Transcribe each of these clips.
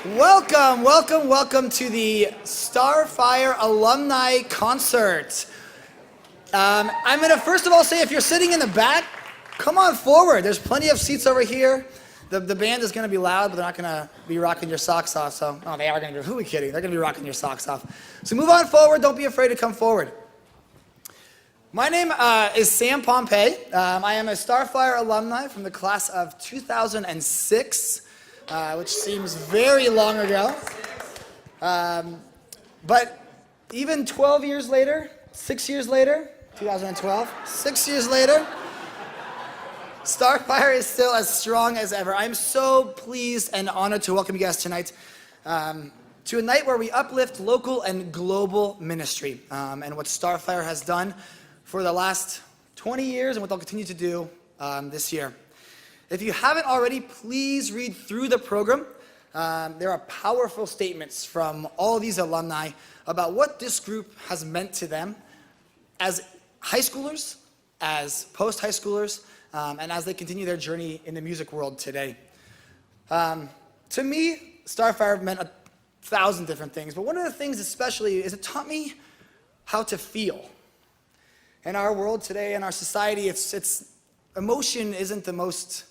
Welcome, welcome, welcome to the Starfire Alumni Concert. I'm going to first of all say, if you're sitting in the back, come on forward. There's plenty of seats over here. The band is going to be loud, but they're not going to be rocking your socks off. So, they are going to be. Who are we kidding? They're going to be rocking your socks off. So move on forward. Don't be afraid to come forward. My name is Sam Pompey. I am a Starfire alumni from the class of 2006. Which seems very long ago. But even 12 years later, 6 years later, 2012, 6 years later, Starfire is still as strong as ever. I'm so pleased and honored to welcome you guys tonight to a night where we uplift local and global ministry and what Starfire has done for the last 20 years and what they'll continue to do this year. If you haven't already, please read through the program. There are powerful statements from all these alumni about what this group has meant to them as high schoolers, as post-high schoolers, and as they continue their journey in the music world today. To me, Starfire meant 1,000 different things, but one of the things especially is it taught me how to feel. In our world today, in our society, it's emotion isn't the most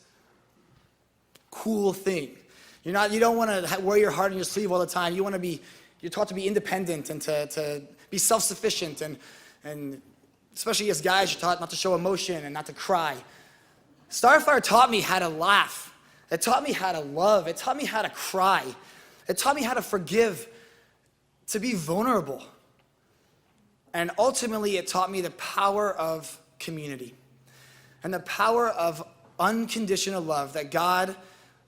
cool thing. You don't want to wear your heart on your sleeve all the time. You're taught to be independent and to be self-sufficient, and especially as guys, you're taught not to show emotion and not to cry. Starfire taught me how to laugh. It taught me how to love. It taught me how to cry. It taught me how to forgive, to be vulnerable. And ultimately, it taught me the power of community and the power of unconditional love that God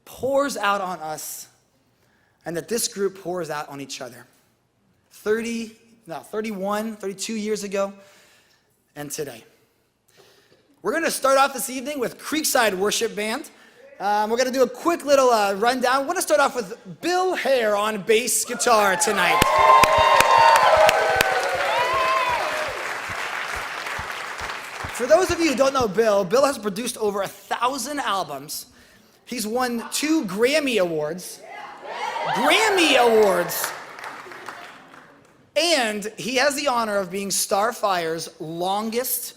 pours out on us and that this group pours out on each other. 32 years ago and today. We're going to start off this evening with Creekside Worship Band. We're going to do a quick little rundown. We're going to start off with Bill Hare on bass guitar tonight. For those of you who don't know Bill has produced over 1,000 albums. He's won 2 Grammy Awards. And he has the honor of being Starfire's longest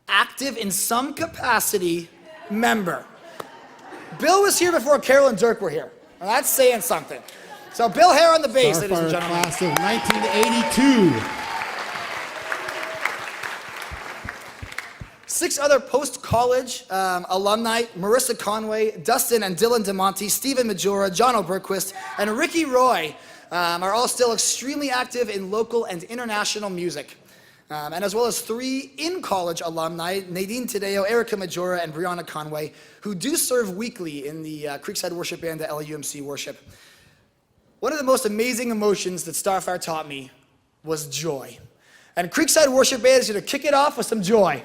active in some capacity member. Bill was here before Carol and Dirk were here. Well, that's saying something. So Bill Hare on the bass, ladies and gentlemen. Class of 1982. 6 other post-college alumni, Marissa Conway, Dustin and Dylan DeMonte, Stephen Majora, John O'Berquist, and Ricky Roy are all still extremely active in local and international music. And as well as 3 in-college alumni, Nadine Tadeo, Erica Majora, and Brianna Conway, who do serve weekly in the Creekside Worship Band at LUMC Worship. One of the most amazing emotions that Starfire taught me was joy. And Creekside Worship Band is going to kick it off with some joy.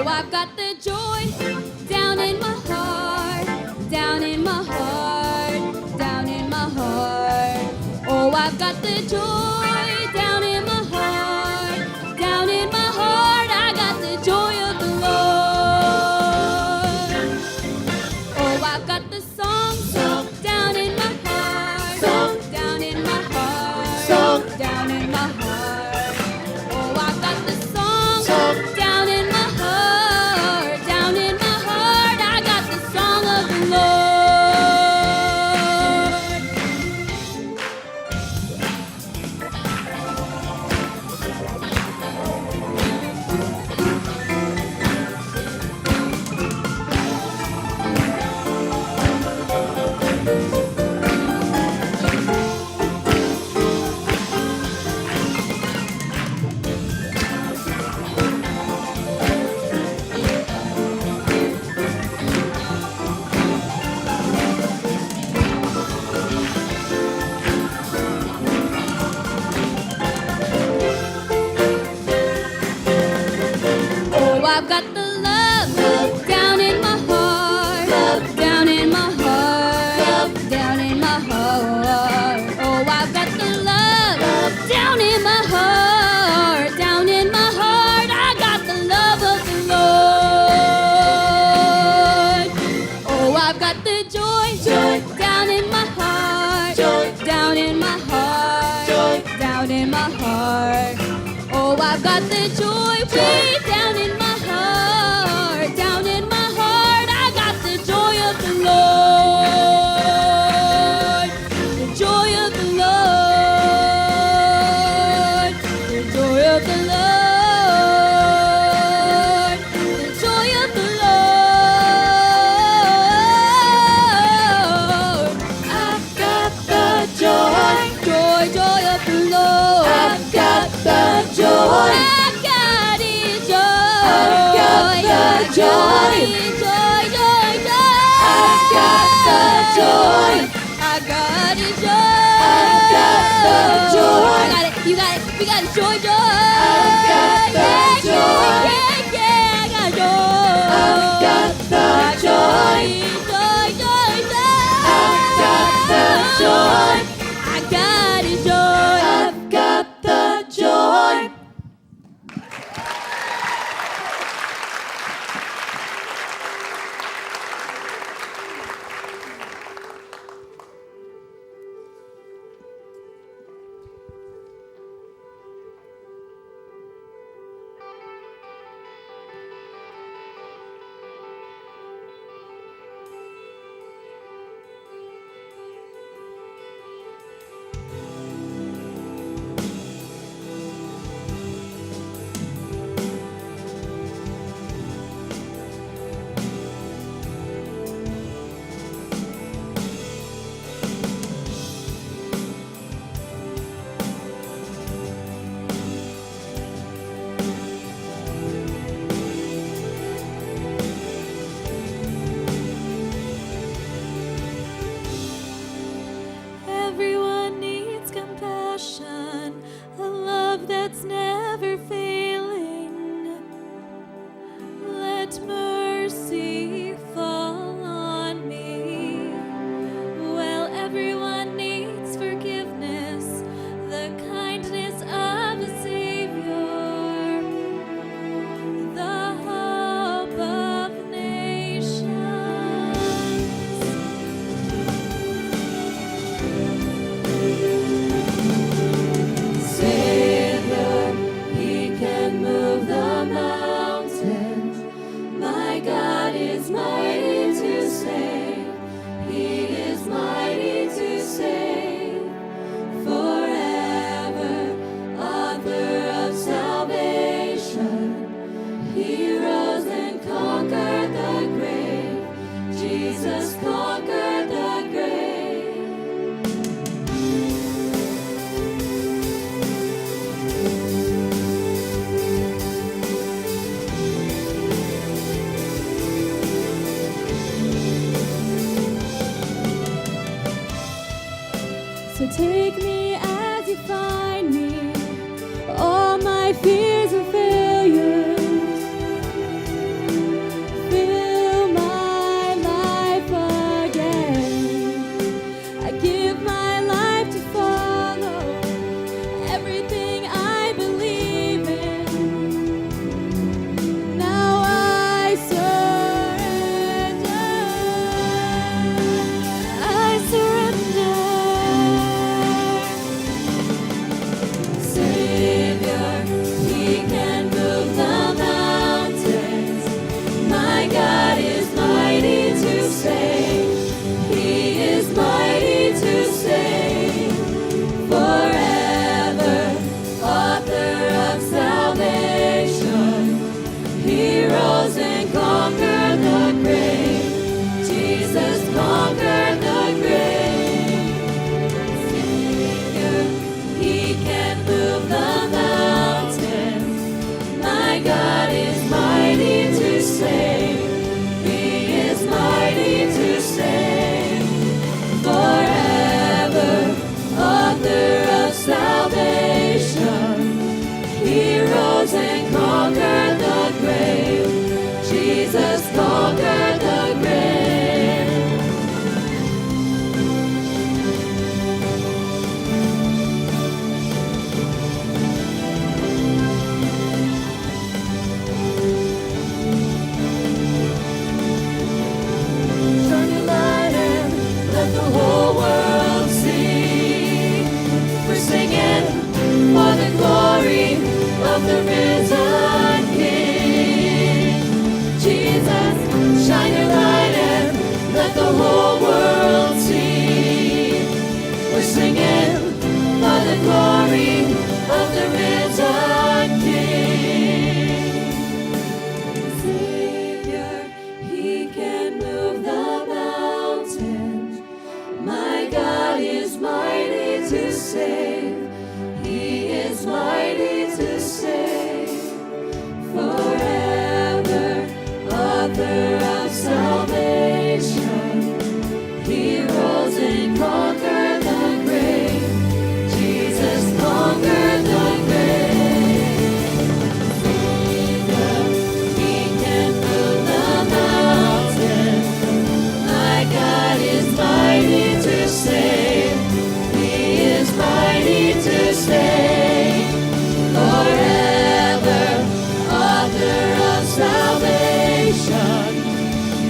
I've got the joy down in my heart, down in my heart, down in my heart. Oh, I've got the joy down in my heart, down in my heart. I got the joy of the Lord. Oh, I've got the song down in my heart, down in my heart, down in my heart. Oh, I've got the song down in my heart. I've got the joy, joy down in my heart, joy down in my heart, joy down in my heart. Oh, I've got the joy way down in my heart, down in my heart. I got the joy of the Lord, the joy of the Lord, the joy of the Lord, the joy of the Lord. I've got the joy, joy, joy of the Lord. I've got the joy. I've got it, joy. I've got the joy. Joy, joy, joy. I've got the joy. I got it, joy. I've got the joy. I got it. You got it. We got it. Joy, joy. I've got the joy. Yeah, yeah, I got joy. I've got the joy. Joy, joy, joy. I've got the joy. I got it, joy. I've got the joy. Everyone needs compassion, a love that's never failing. Let mercy fall on me. Well, everyone needs forgiveness, the kindness of a Savior, the hope of nations. Savior, He can move the mountains. My God is mighty to save. He is mighty to save. Forever, author of salvation. He rose and conquered the grave. Jesus conquered the grave. So take me as you find me, all my fears and failures. Fill my life again. I give my life to follow everything I believe in. Now I surrender. I surrender. let the whole world see. We're singing for the glory of the risen King. Savior, He can move the mountains. My God is mighty to save. He is mighty to save. Forever, author of salvation. He rose and conquered the grave. Jesus conquered the grave. Savior, He can move the mountains. My God is mighty to save. He is mighty to save. Forever, author of salvation.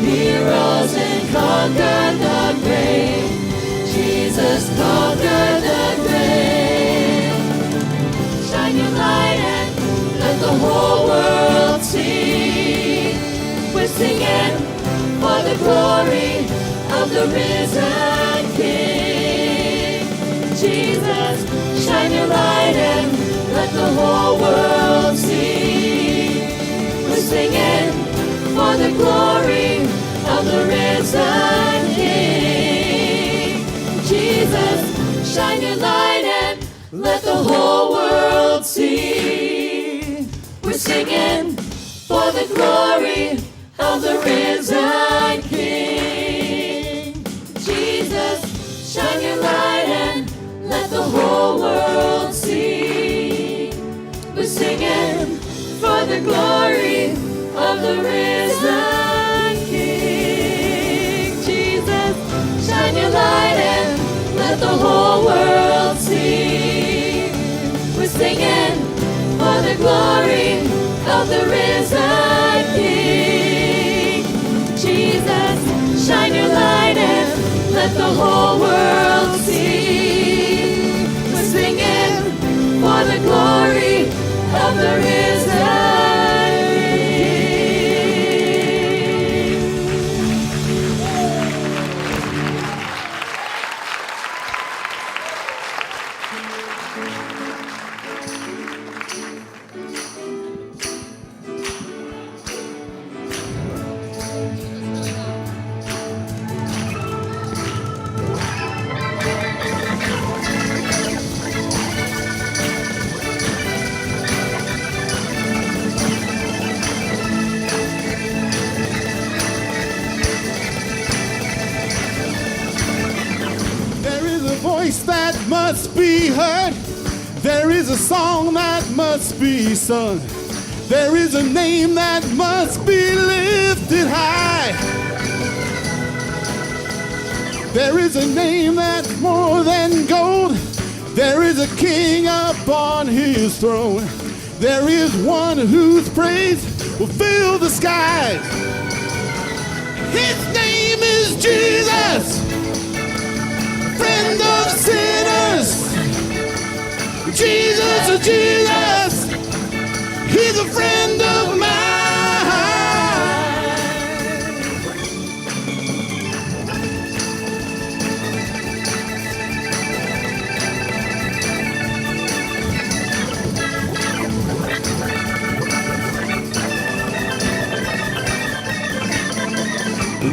He rose and conquered the grave. Jesus conquered the grave. Shine your light and let the whole world see. We're singing for the glory of the risen King. Jesus, shine your light and let the whole world see. We're singing for the glory of the risen King. Jesus, shine your light and let the whole world see. We're singing for the glory of the risen King. Jesus, shine your light and let the whole world see. We're singing for the glory of the risen King. Jesus, shine your light and let the whole world see. We're singing for the glory of the risen King. Jesus, shine your light and let the whole world see. We're singing for the glory of the risen King. There is a voice that must be heard. There is a song that must be sung. There is a name that must be lifted high. There is a name that's more than gold. There is a king upon his throne. There is one whose praise will fill the skies. His name is Jesus, friend of sinners. Jesus, Jesus, he's a friend of mine.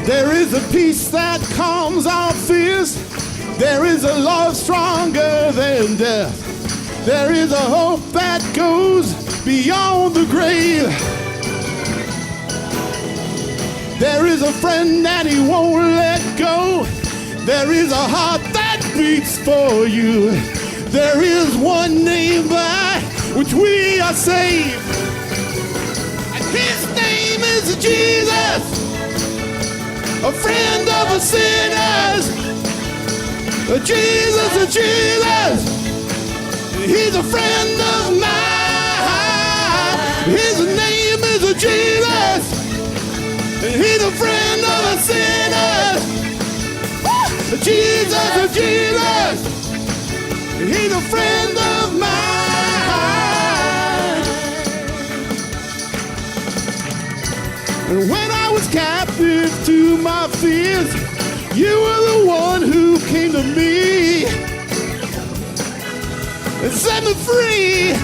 There is a peace that calms our fears. There is a love stronger than death. There is a hope that goes beyond the grave. There is a friend that he won't let go. There is a heart that beats for you. There is one name by which we are saved. And his name is Jesus, a friend of the sinners. Jesus, Jesus, he's a friend of mine. His name is Jesus, he's a friend of the sinners. Jesus, Jesus, he's a friend of mine. And when I was captive to my fears, You were the one who came to me and set me free.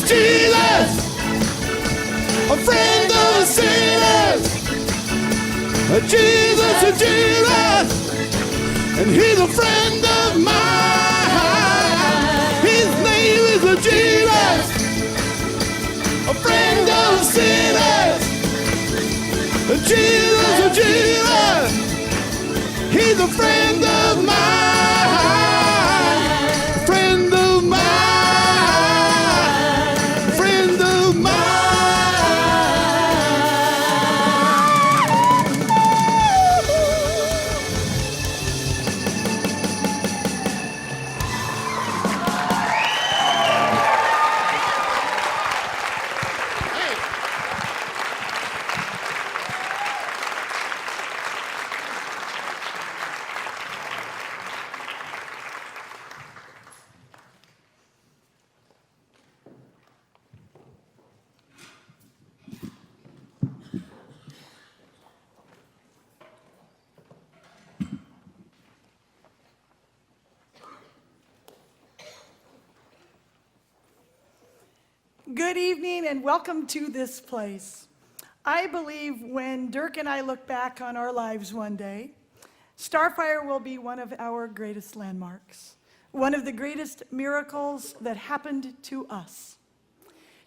Jesus, a friend of sinners. Jesus, Jesus, and he's a friend of mine. His name is Jesus, a friend of sinners. Jesus, Jesus, he's a friend of mine. Friend of mine. Good evening and welcome to this place. I believe when Dirk and I look back on our lives one day, Starfire will be one of our greatest landmarks, one of the greatest miracles that happened to us.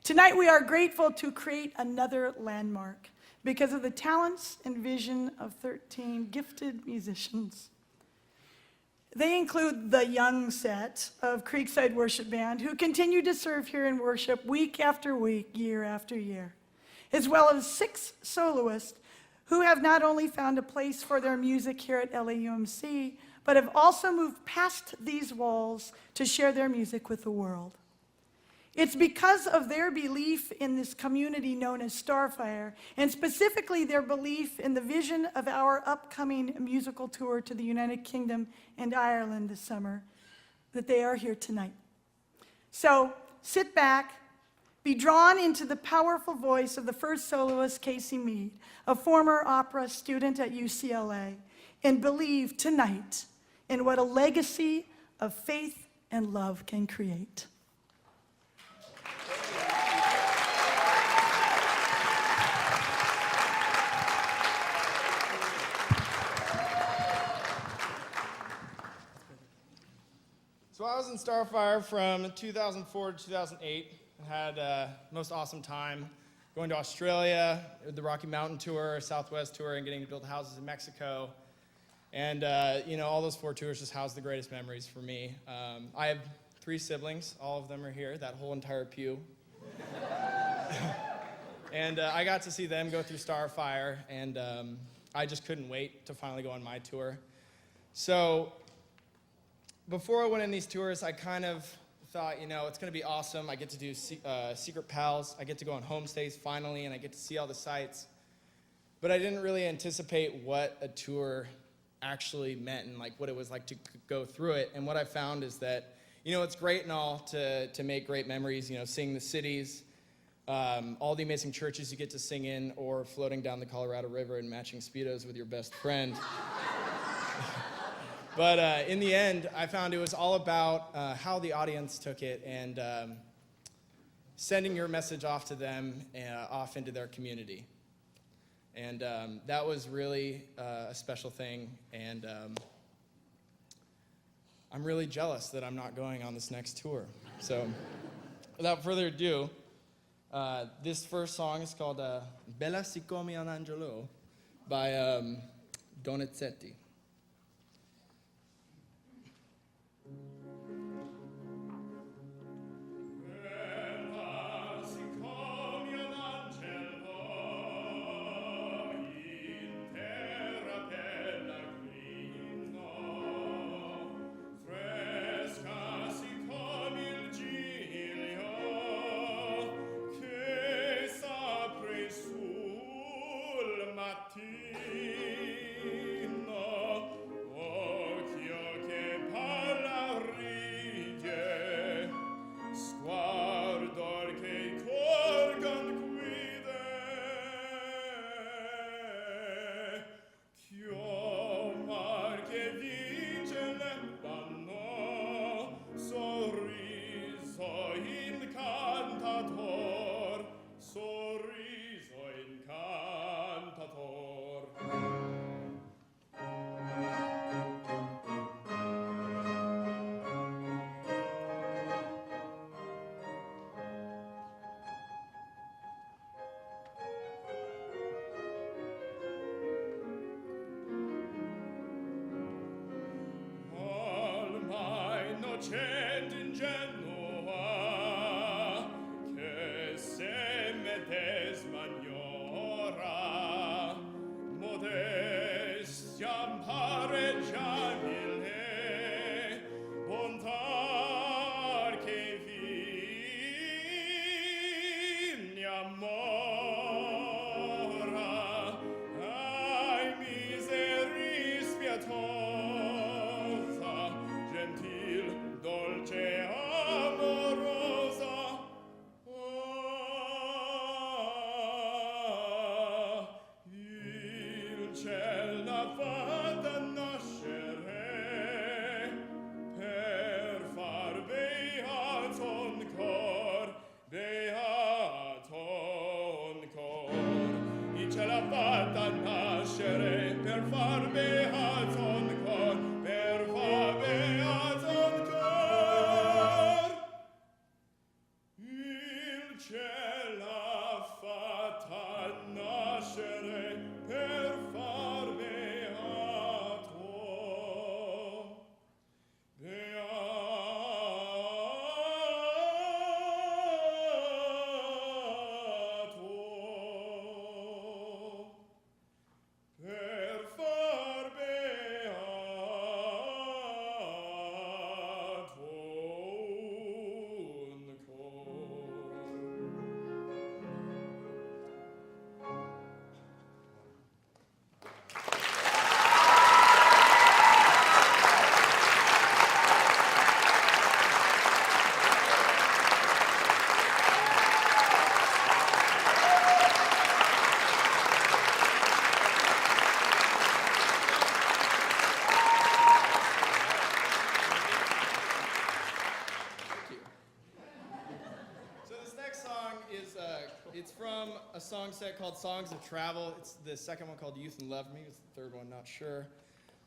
Tonight we are grateful to create another landmark because of the talents and vision of 13 gifted musicians. They include the young set of Creekside Worship Band, who continue to serve here in worship week after week, year after year, as well as 6 soloists who have not only found a place for their music here at LAUMC, but have also moved past these walls to share their music with the world. It's because of their belief in this community known as Starfire, and specifically their belief in the vision of our upcoming musical tour to the United Kingdom and Ireland this summer, that they are here tonight. So sit back, be drawn into the powerful voice of the first soloist, Casey Mead, a former opera student at UCLA, and believe tonight in what a legacy of faith and love can create. So I was in Starfire from 2004 to 2008 and had most awesome time going to Australia, the Rocky Mountain Tour, Southwest Tour, and getting to build houses in Mexico. And, all those 4 tours just house the greatest memories for me. I have 3 siblings. All of them are here, that whole entire pew. And I got to see them go through Starfire, and I just couldn't wait to finally go on my tour. So before I went on these tours, I kind of thought, it's going to be awesome. I get to do Secret Pals. I get to go on homestays finally, and I get to see all the sights. But I didn't really anticipate what a tour actually meant and what it was like to go through it. And what I found is that, it's great and all to make great memories, seeing the cities, all the amazing churches you get to sing in, or floating down the Colorado River and matching Speedos with your best friend. But in the end, I found it was all about how the audience took it and sending your message off to them, off into their community. And that was really a special thing. And I'm really jealous that I'm not going on this next tour. So without further ado, this first song is called Bella Siccome un Angelo by Donizetti. Bella siccome un angelo occhio che parla ride, sguardo che cor conguide, chiomar che vince l'anno, sorriso incantator, sorriso incantator. Alma innocente ingenua, che se medesima ignora, modestia impareggiabile, bontar che vini ammora, ai miseri spietosa, gentil, dolce, amorosa. Il ciel l'ha fatta nascere per far beaton cor, beaton cor. Il ciel l'ha fatta nascere per far beaton cor, per far beaton cor. Il ciel l'ha fatta nascere per far beato, per far beaton So this next song is it's from a song set called Songs of Travel. It's the second one called Youth and Love Me. It's the third one, not sure.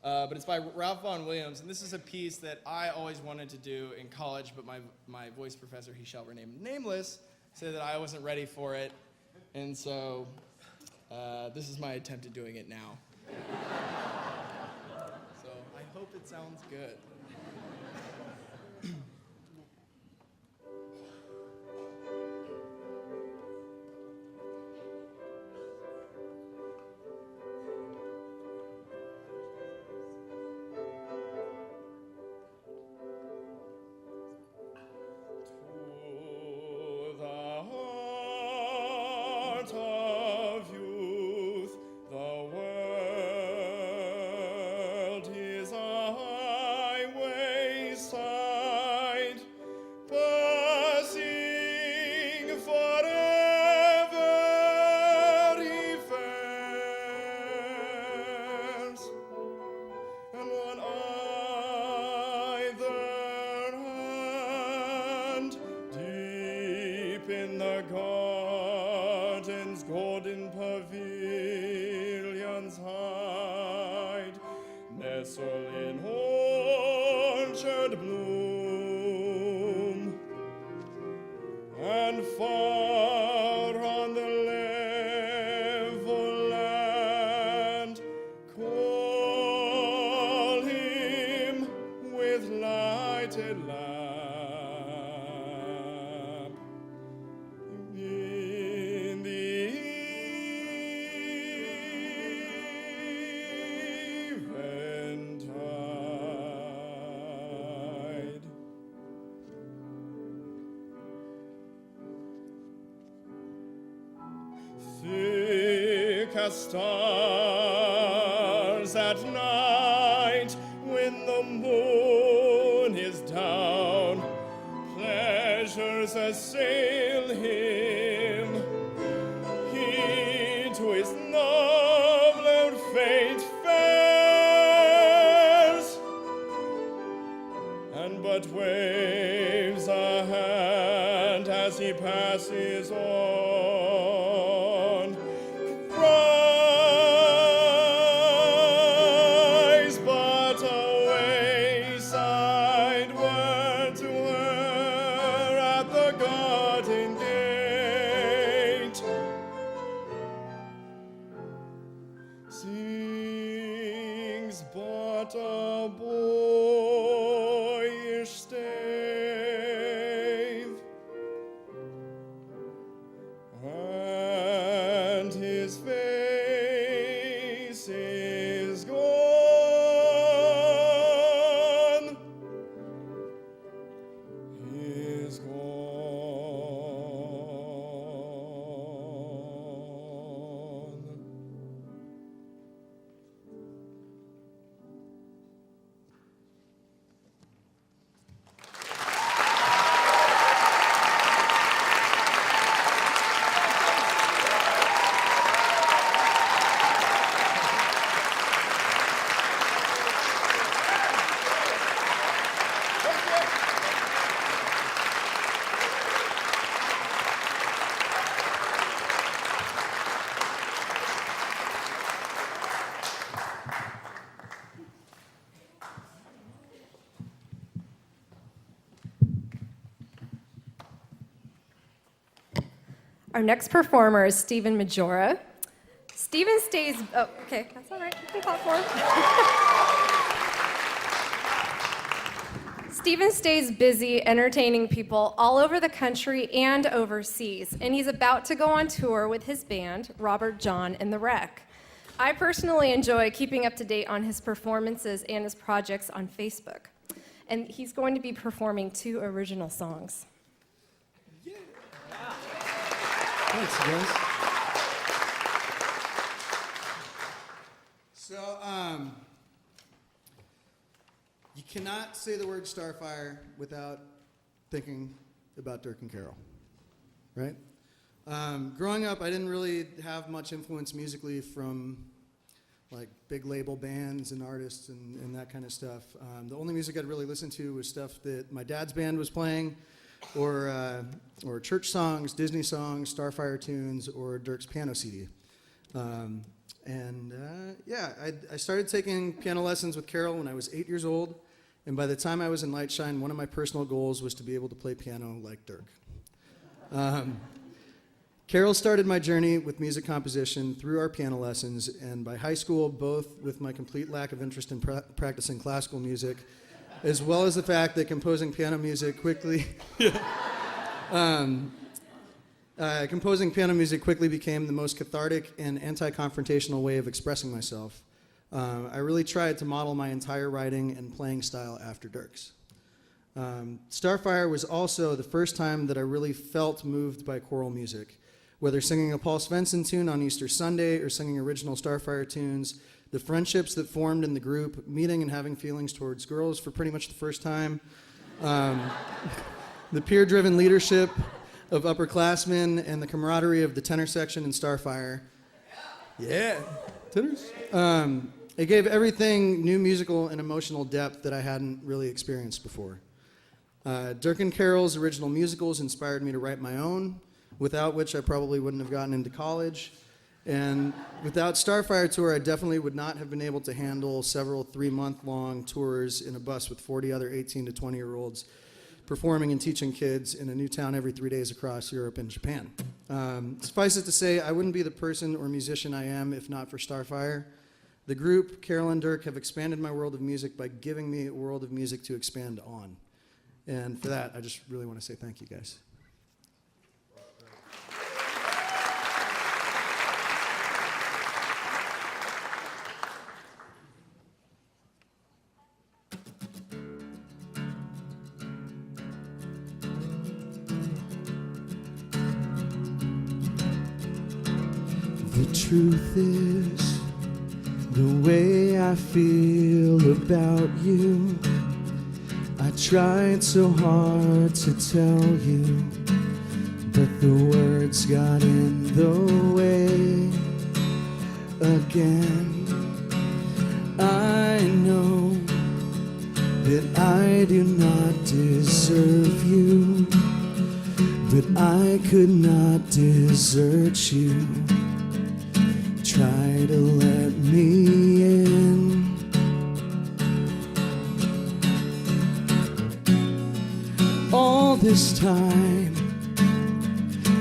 But it's by Ralph Vaughan Williams, and this is a piece that I always wanted to do in college, but my voice professor, he shall remain nameless, said that I wasn't ready for it, and so this is my attempt at doing it now. So I hope it sounds good. To the heart of youth, the world is a highway side, passing forever he fares, and on either hand, deep in the garden's golden pavilions hide, nestle in orchard bloom, and far on the level land call him with lighted lamp. In the eventide. as stars at night when the moon is down. Pleasures assail him. He to his nobler fate fares, and but waves a hand as he passes on. Cries but a wayside word to her at the garden gate. Sings but a boyish stave, and his face is gone, is gone. Our next performer is Stephen Majora. Stephen stays, oh, okay, that's all right, you can clap for him. Stephen stays busy entertaining people all over the country and overseas, and he's about to go on tour with his band, Robert, John, and the Wreck. I personally enjoy keeping up to date on his performances and his projects on Facebook, and he's going to be performing 2 original songs. Thanks, guys. So, you cannot say the word Starfire without thinking about Dirk and Carol, right? Growing up, I didn't really have much influence musically from like big label bands and artists and that kind of stuff. The only music I'd really listened to was stuff that my dad's band was playing, or church songs, Disney songs, Starfire tunes, or Dirk's piano CD. I started taking piano lessons with Carol when I was 8 years old, and by the time I was in Lightshine, one of my personal goals was to be able to play piano like Dirk. Carol started my journey with music composition through our piano lessons, and by high school, both with my complete lack of interest in practicing classical music, as well as the fact that composing piano music quickly became the most cathartic and anti-confrontational way of expressing myself. I really tried to model my entire writing and playing style after Dirk's. Starfire was also the first time that I really felt moved by choral music. Whether singing a Paul Svensson tune on Easter Sunday or singing original Starfire tunes, the friendships that formed in the group, meeting and having feelings towards girls for pretty much the first time, the peer-driven leadership of upperclassmen, and the camaraderie of the tenor section in Starfire. Yeah, tenors. It gave everything new musical and emotional depth that I hadn't really experienced before. Dirk and Carol's original musicals inspired me to write my own, without which I probably wouldn't have gotten into college. And without Starfire Tour, I definitely would not have been able to handle several 3-month-long tours in a bus with 40 other 18 to 20-year-olds performing and teaching kids in a new town every 3 days across Europe and Japan. Suffice it to say, I wouldn't be the person or musician I am if not for Starfire. The group, Carol and Dirk, have expanded my world of music by giving me a world of music to expand on. And for that, I just really want to say thank you, guys. The truth is, the way I feel about you, I tried so hard to tell you, but the words got in the way again. I know that I do not deserve you, but I could not desert you. Try to let me in. All this time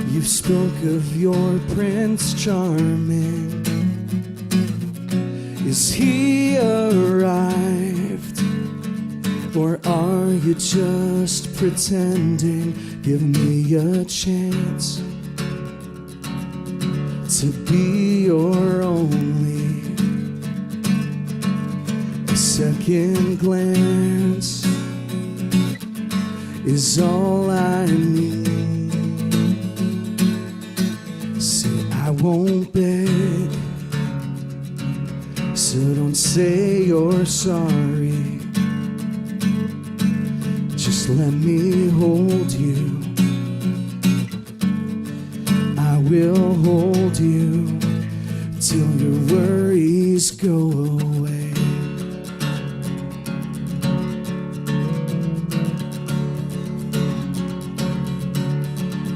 you've spoke of your Prince Charming. Is he arrived, or are you just pretending? Give me a chance to be your only. A second glance is all I need. Say I won't beg, so don't say you're sorry. Just let me hold you. I will hold you till your worries go away.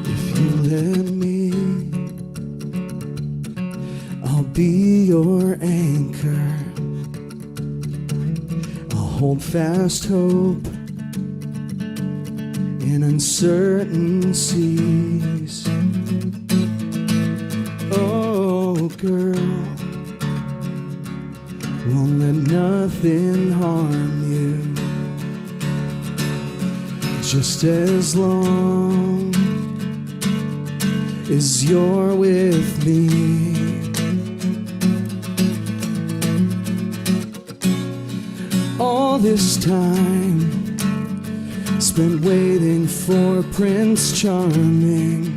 If you let me, I'll be your anchor. I'll hold fast hope in uncertain seas. Oh, girl, won't let nothing harm you, just as long as you're with me. All this time spent waiting for Prince Charming.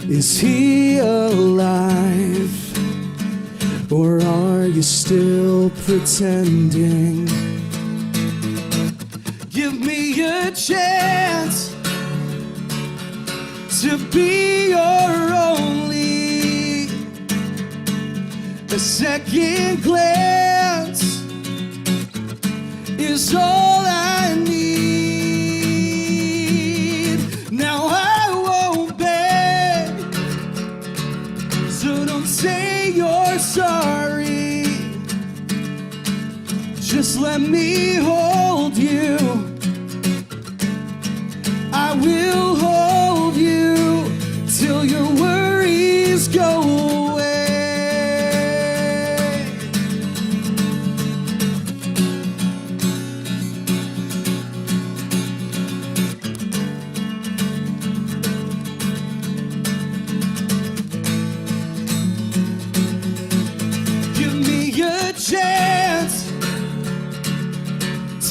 Is he alive, or are you still pretending? Give me a chance to be your only. A second glance is all I need. Now I won't beg, so don't say you're sorry. Just let me hold you. I will hold you till your worries go away. Give me a chance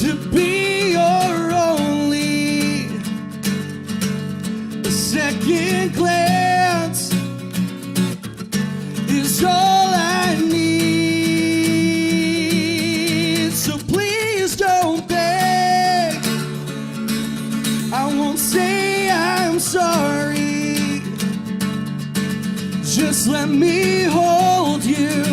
to be your only. A second glance is all I need. So please don't beg, I won't say I'm sorry. Just let me hold you.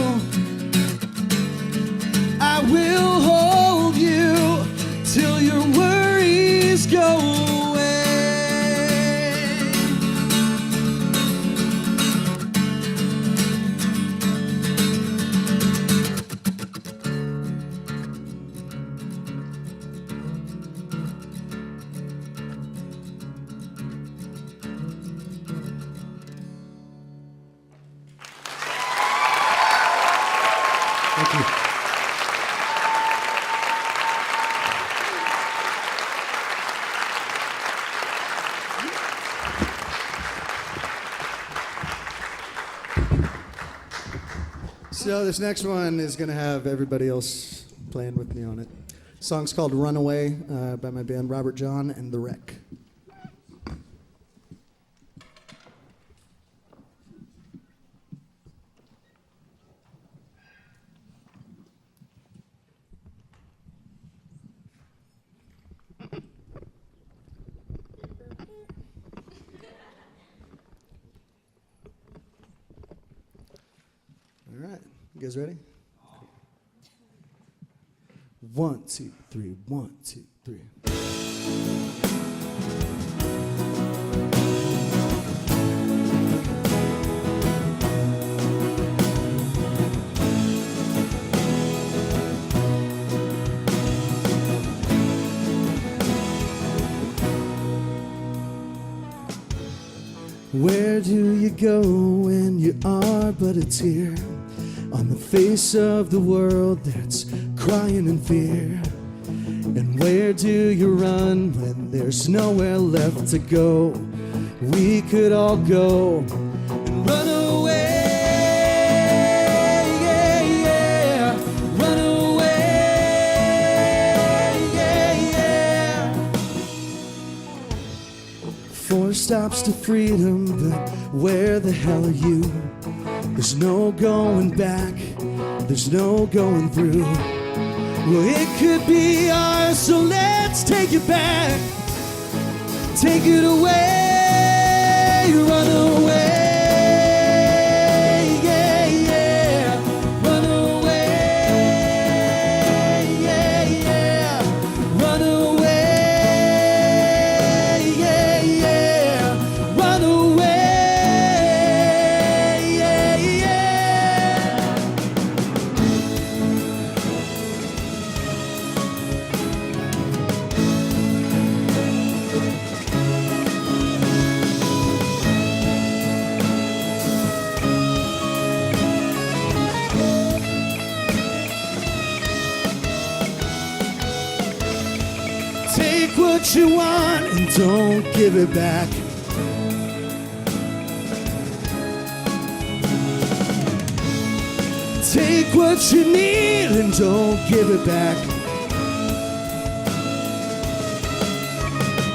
I will hold you till your worries go away. Thank you. So this next one is going to have everybody else playing with me on it. The song's called Runaway by my band Robert John and The Wreck. right. You guys ready? 1, 2, 3. 1, 2, 3. Where do you go when you are but a tear on the face of the world that's crying in fear? And where do you run when there's nowhere left to go? We could all go and run away, yeah, yeah. Run away, yeah, yeah. 4 stops to freedom, but where the hell are you? There's no going back, there's no going through. Well, it could be ours, so let's take it back. Take it away, run away, yeah, yeah. Run away, yeah, yeah. Run away, yeah, yeah. Run away, yeah, yeah. Take what you want and don't give it back. Take what you need and don't give it back.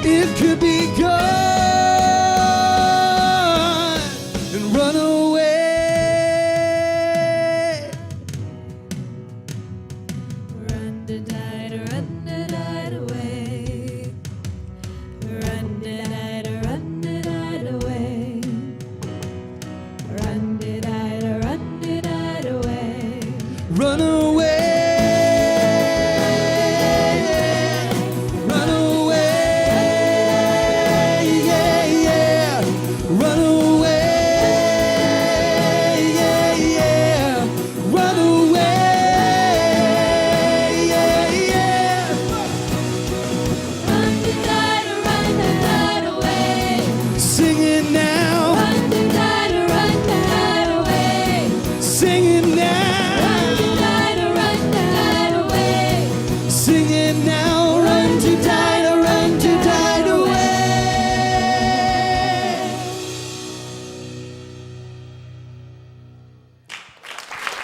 It could be gone and run away. Run-da-di-da, away. Run-da-di-da, away. Run-da-di-da, away. Run away. Run away. Yeah, yeah. Run away. Yeah, yeah. Run away. Yeah, yeah. Run-da-di-da, away. Sing it now. Run-da-di-da, away. Sing it now. Run-da-di-da, away. Sing it now. Run to die, run to die away.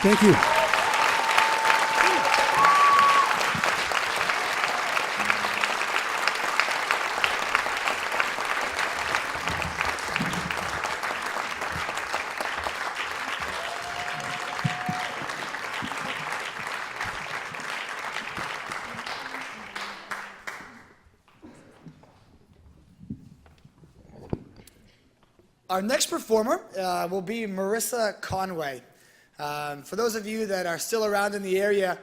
Thank you. Our next performer will be Marissa Conway. For those of you that are still around in the area,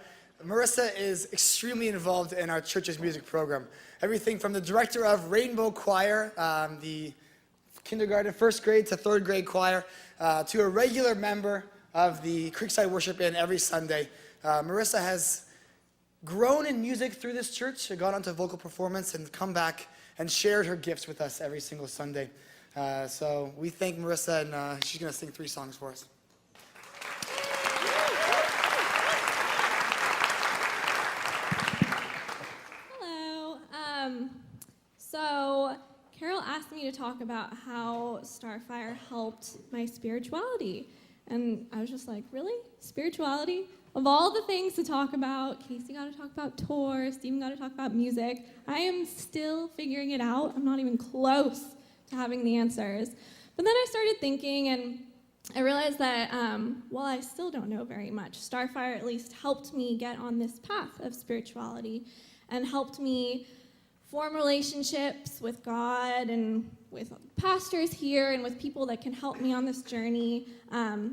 Marissa is extremely involved in our church's music program. Everything from the director of Rainbow Choir, the kindergarten, first grade to third grade choir, to a regular member of the Creekside Worship Band every Sunday. Marissa has grown in music through this church, gone on to vocal performance, and come back and shared her gifts with us every single Sunday. So we thank Marissa, and she's going to sing 3 songs for us. Hello. So Carol asked me to talk about how Starfire helped my spirituality. And I was just like, really? Spirituality? Of all the things to talk about, Casey got to talk about tours, Steven got to talk about music. I am still figuring it out. I'm not even close to having the answers. But then I started thinking, and I realized that while I still don't know very much, Starfire at least helped me get on this path of spirituality and helped me form relationships with God and with pastors here and with people that can help me on this journey,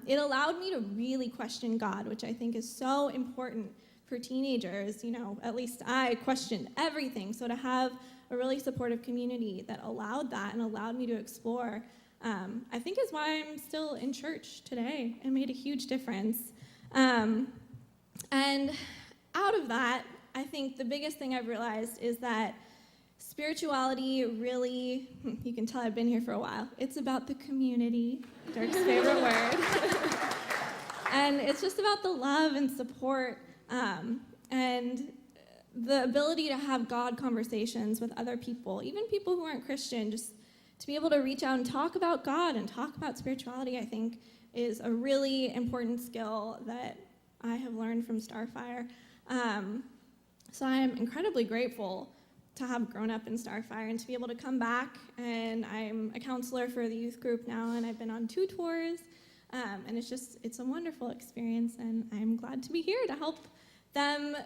it allowed me to really question God, which I think is so important for teenagers. You know, at least I questioned everything. So to have a really supportive community that allowed that and allowed me to explore, I think is why I'm still in church today and made a huge difference. And out of that, I think the biggest thing I've realized is that spirituality really, you can tell I've been here for a while, it's about the community, Dirk's favorite word. And it's just about the love and support and the ability to have God conversations with other people, even people who aren't Christian, just to be able to reach out and talk about God and talk about spirituality, I think, is a really important skill that I have learned from Starfire. So I am incredibly grateful to have grown up in Starfire and to be able to come back. And I'm a counselor for the youth group now, and I've been on 2 tours. And it's a wonderful experience, and I'm glad to be here to help them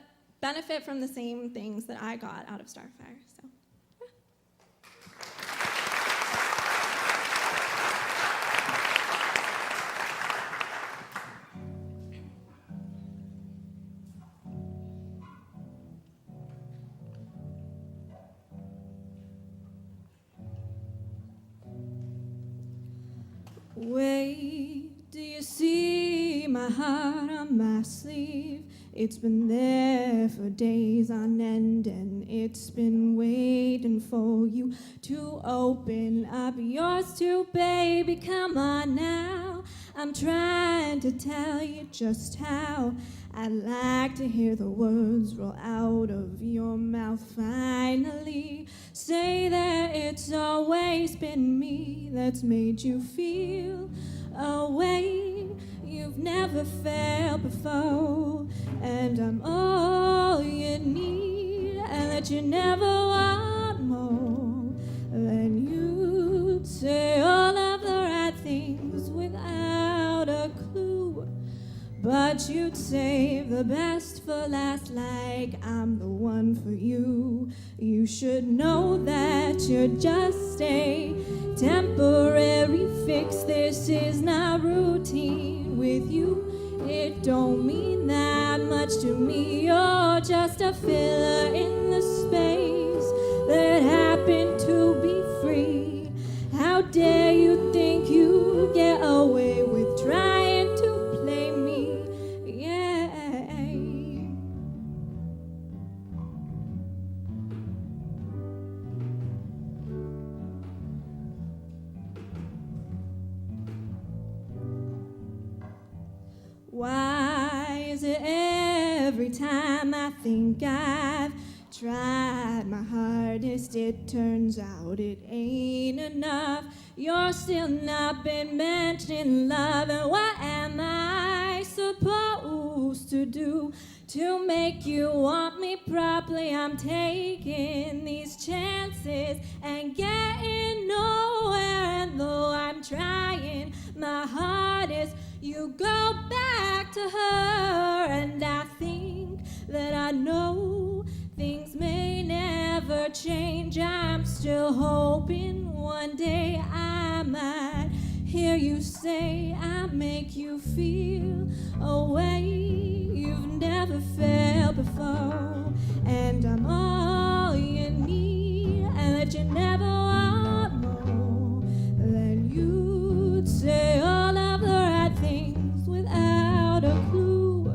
benefit from the same things that I got out of Starfire. So. Wait, do you see my heart on my sleeve? It's been there for days on end, and it's been waiting for you to open up yours too, baby. Come on now, I'm trying to tell you just how I'd like to hear the words roll out of your mouth finally. Say that it's always been me that's made you feel a way you've never felt before, and I'm all you need, and that you never want more. Then you'd say all of the right things without a clue, but you'd save the best for last, like I'm the one for you. You should know that you're just a temporary fix. This is not routine with you. It don't mean that much to me. You're just a filler in the space that happened to be free. How dare you think you get away with trying to play me? Yeah. Why is it every time I think I've tried my hardest, it turns out it ain't enough? You're still not been mentioning love, and what am I supposed to do to make you want me properly? I'm taking these chances and getting nowhere, and though I'm trying my hardest, you go back to her, and I think that I know things may never change. I'm still hoping one day I might hear you say I make you feel a way you've never felt before, and I'm all you need, and that you never want more. Then you'd say all of the right things without a clue,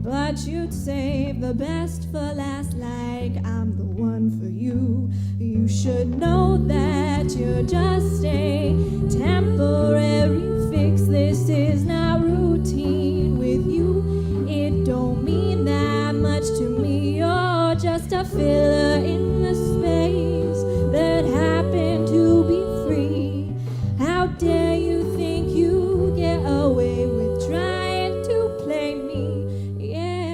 but you'd save the best for last, like I'm the one for you. You should know that you're just a temporary fix. This is not routine with you. It don't mean that much to me. You're just a filler in the space that happened to be free. How dare you think you get away with trying to play me? Yeah.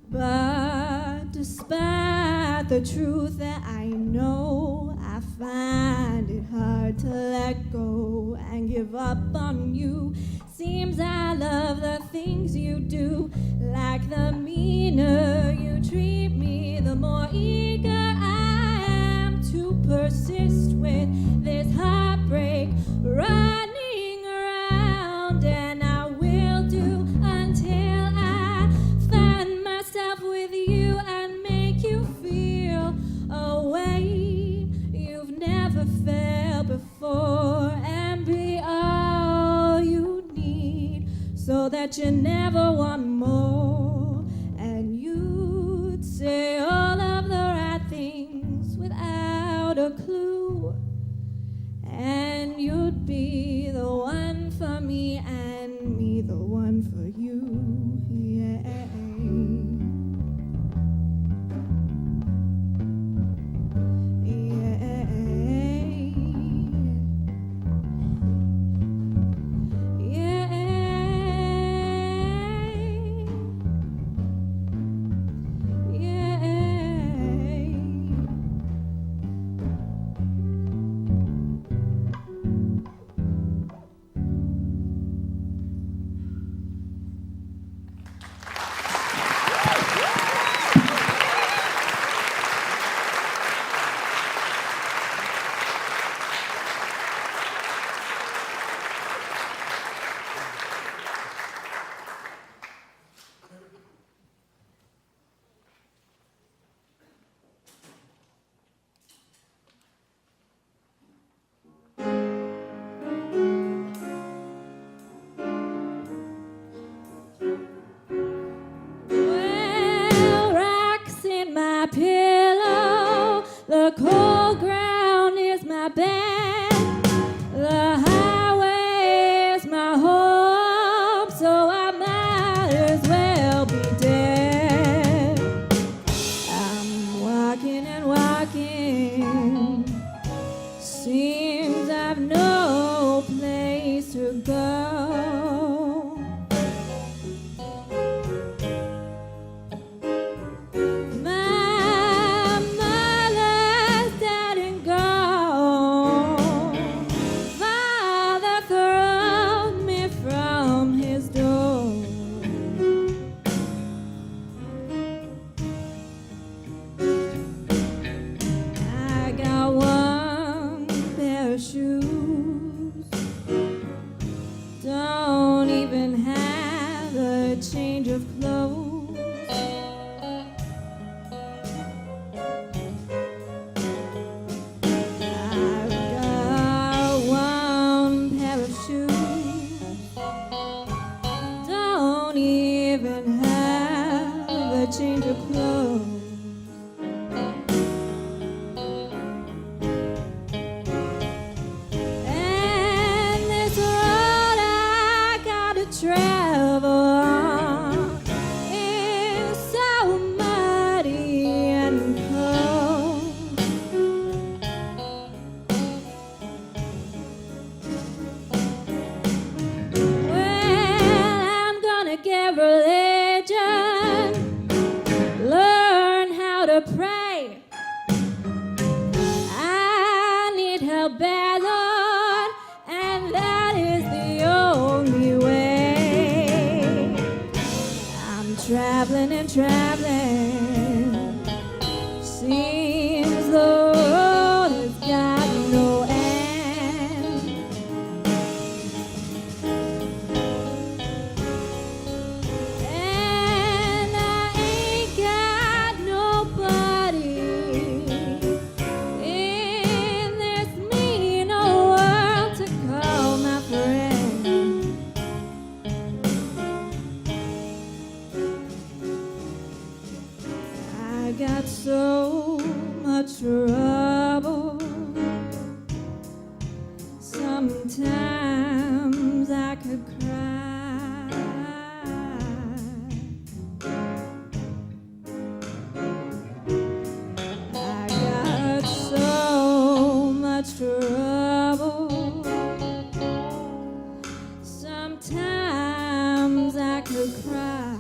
But despite the truth that I know, I find it hard to let go and give up on you. Seems I love the things you do. Like the meaner you treat me, the more eager I am to persist with this heartbreak running around. And I will do until I find myself with you and make you feel a way you've never felt before, and be all you need so that you never want more. And you'd say all of the right things without a clue, and you'd be the one for me and me the one for you. Yeah. Well, rocks in my pillow, the cold ground is my bed, the highway is my home, so I might as well be dead. I'm walking and walking, seems I've no place to go. My mother's dead and gone. Father thrown me from his door. I got one pair of shoes, don't even have a change of clothes. I've got one pair of shoes, don't even have a change of clothes. And this road I gotta travel on is so muddy and cold. Well, I'm gonna get religion, learn how to pray. I need help, bad Lord, and that is the only way. I'm traveling and traveling, seems the road has got no end. And I ain't got nobody in this mean old world to call my friend. I got so much trouble. Sometimes I could cry. I got so much trouble. Sometimes I could cry.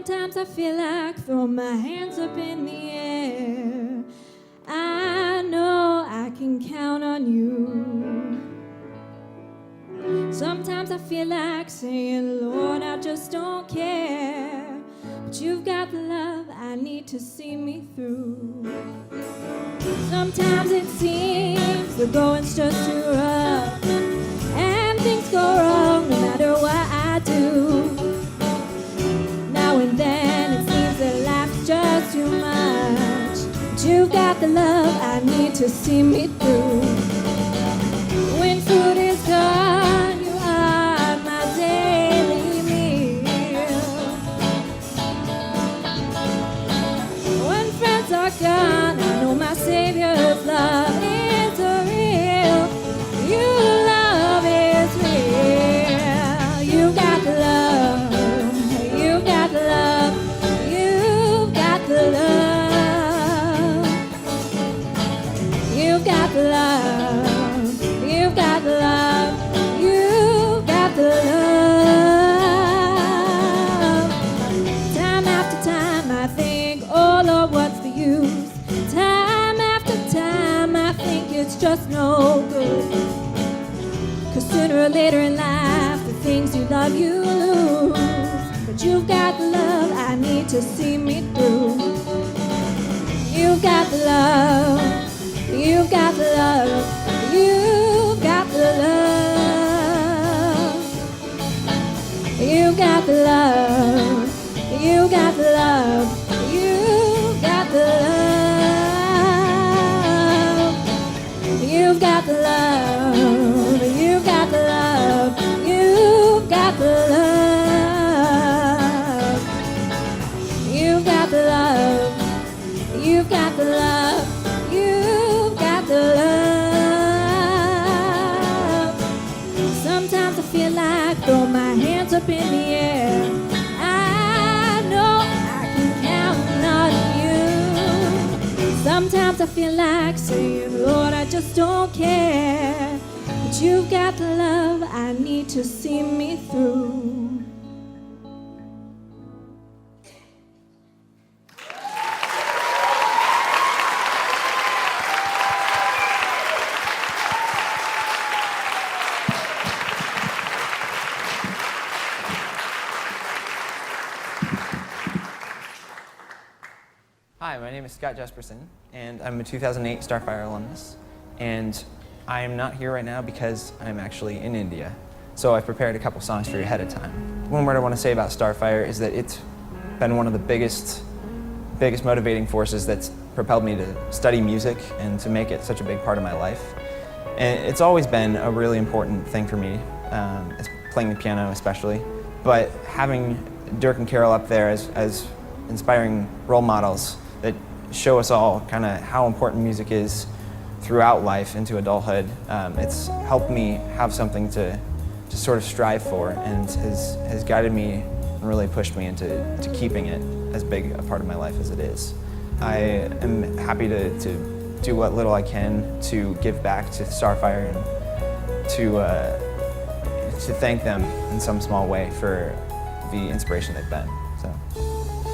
Sometimes I feel like throwing my hands up in the air. I know I can count on you. Sometimes I feel like saying, Lord, I just don't care. But you've got the love I need to see me through. Sometimes it seems the going's just too rough, and things go wrong no matter what I do. Now and then it seems that life's just too much, but you've got the love I need to see me through. When food is gone, you are my daily meal. When friends are gone, I know my Savior's love is real. Your love is real. You got the love. You got the love. You got the love. You got the love. You got the love. You got the love. Time after time I think, oh Lord, what's the use? Time after time I think it's just no good. 'Cause sooner or later in life the things you love you lose. But you've got the love I need to see me through. You've got the love. You've got the love. You've got the love. You got the love. You got the love. You got the love. You got the love. You got the love. You got the love. You got the love. You got the love. You got the love. Sometimes I feel like throwing my hands up in the air. I know I can count on you. Sometimes I feel like saying, Lord, I just don't care. But you've got the love I need to see me through. Hi, my name is Scott Jesperson, and I'm a 2008 Starfire alumnus. And I am not here right now because I'm actually in India. So I've prepared a couple songs for you ahead of time. One word I want to say about Starfire is that it's been one of the biggest motivating forces that's propelled me to study music and to make it such a big part of my life. And it's always been a really important thing for me, playing the piano especially. But having Dirk and Carol up there as inspiring role models that show us all kind of how important music is throughout life into adulthood. It's helped me have something to sort of strive for, and has guided me and really pushed me into keeping it as big a part of my life as it is. I am happy to do what little I can to give back to Starfire and to thank them in some small way for the inspiration they've been. So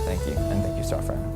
thank you, and thank you, Starfire.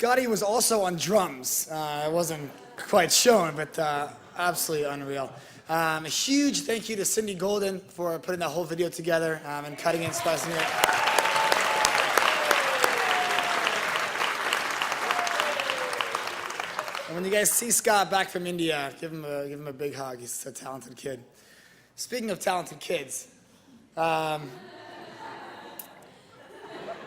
Scotty was also on drums. It wasn't quite shown, but absolutely unreal. A huge thank you to Cindy Golden for putting that whole video together and cutting it and splicing it. And when you guys see Scott back from India, give him a big hug. He's a talented kid. Speaking of talented kids,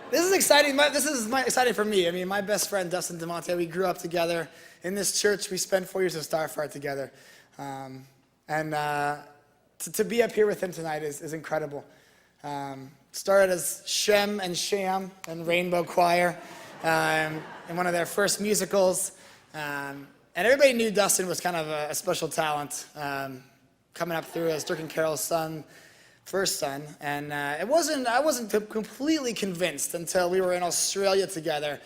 this is exciting. Exciting for me. I mean, my best friend Dustin DeMonte, we grew up together in this church. We spent 4 years of Starfire together, and to be up here with him tonight is incredible. Started as Shem and Sham and Rainbow Choir in one of their first musicals, and everybody knew Dustin was kind of a special talent coming up through as Dirk and Carol's first son, and I wasn't completely convinced until we were in Australia together,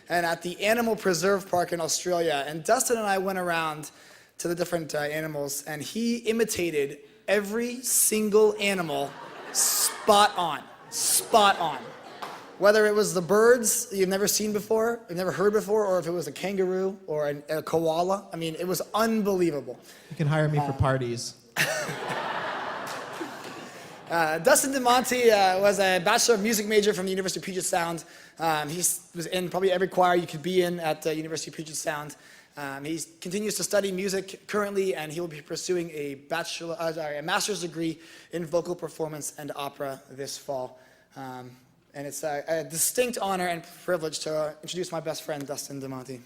and at the Animal Preserve Park in Australia, and Dustin and I went around to the different animals, and he imitated every single animal spot on. Whether it was the birds you've never seen before, you've never heard before, or if it was a kangaroo or a koala. I mean, it was unbelievable. You can hire me for parties. Dustin DeMonte was a Bachelor of Music major from the University of Puget Sound. He was in probably every choir you could be in at the University of Puget Sound. He continues to study music currently, and he will be pursuing a master's degree in vocal performance and opera this fall. And it's a distinct honor and privilege to introduce my best friend, Dustin DeMonte.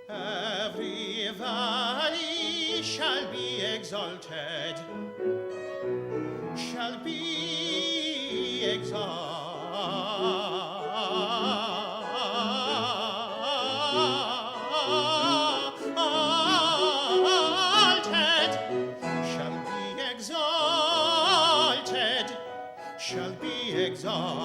Every valley shall be exalted, shall be exalted, shall be exalted,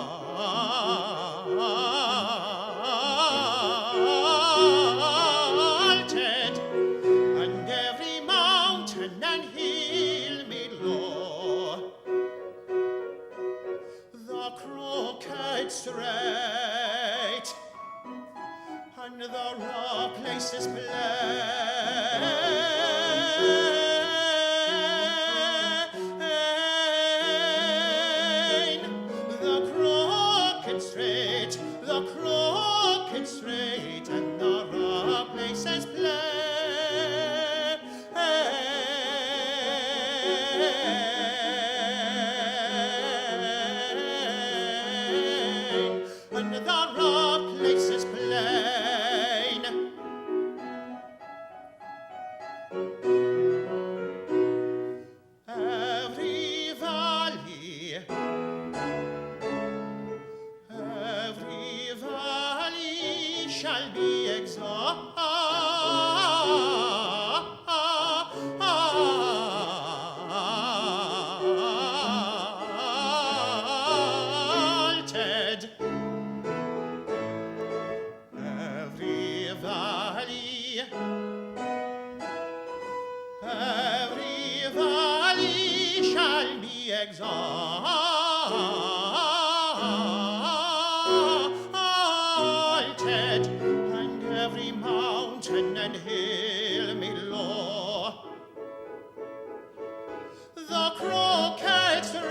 and every mountain and hill made low, the crooked straight, and the rough places plain, the crooked straight, and the rough places plain, and the rough places plain. Every valley shall be exalted. Every valley shall be exalted, and every mountain and hill made low, the crooked straight,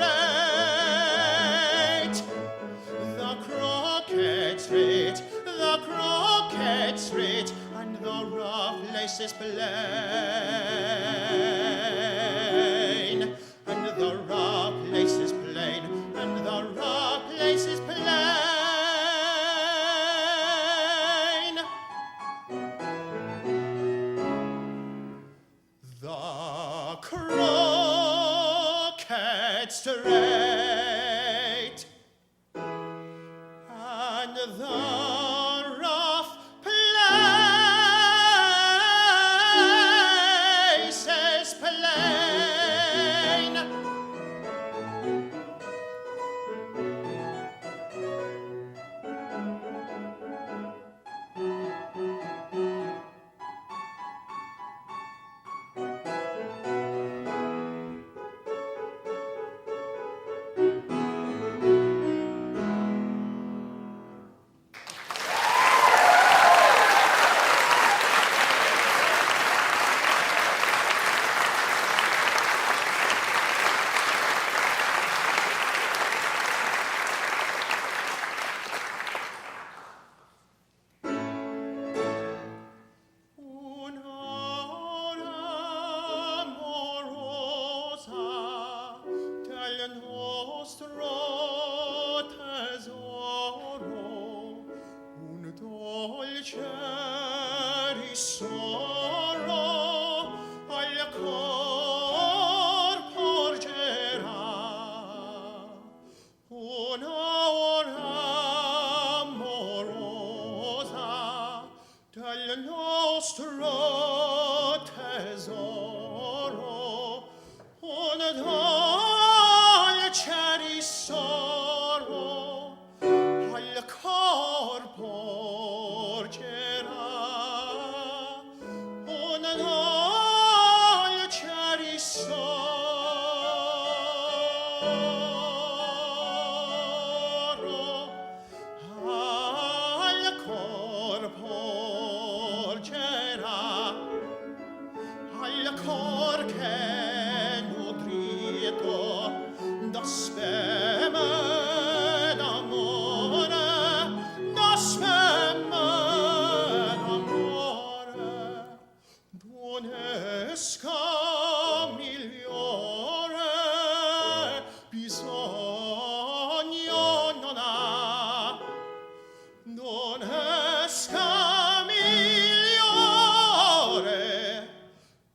the crooked straight, the crooked straight, and the rough places plain, and the rough places plain, and the rough places plain. The crooked straight, sorrow al cor porgerà una ora amorosa del nostro tesoro, una dolce risoro al cor porgerà, una dolce risoro al cor porgerà, al cor che nutrito da speme d'amore, da speme d'amore, d'unesca migliore bisogno non ha, d'unesca migliore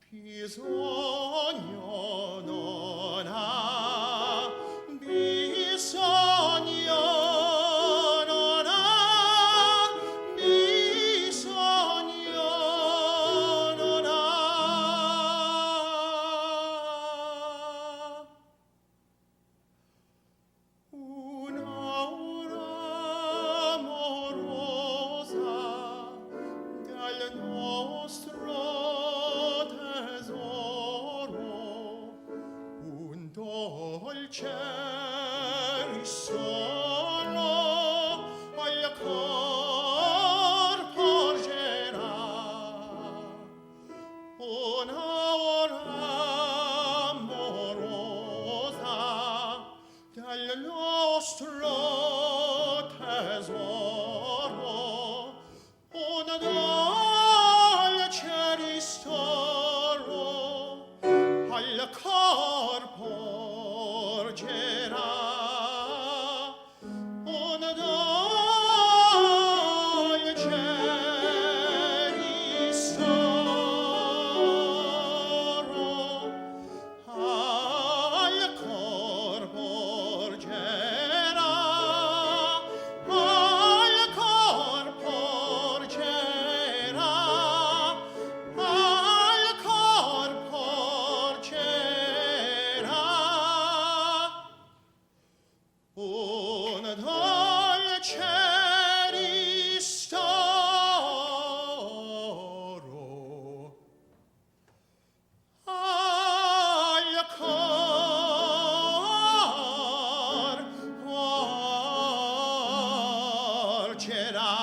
bisogno non ha, bisogno non ha, bisogno non ha. Un'aura amorosa del nostro tesoro, un dolce risolo al cor porgerà, una ora amorosa del nostro tesoro, una dolce ristoro al cor porgerà, una dolce ristoro al cor porgerà, al cor porgerà, al cor porgerà una dolce ristoro al cor porgerà.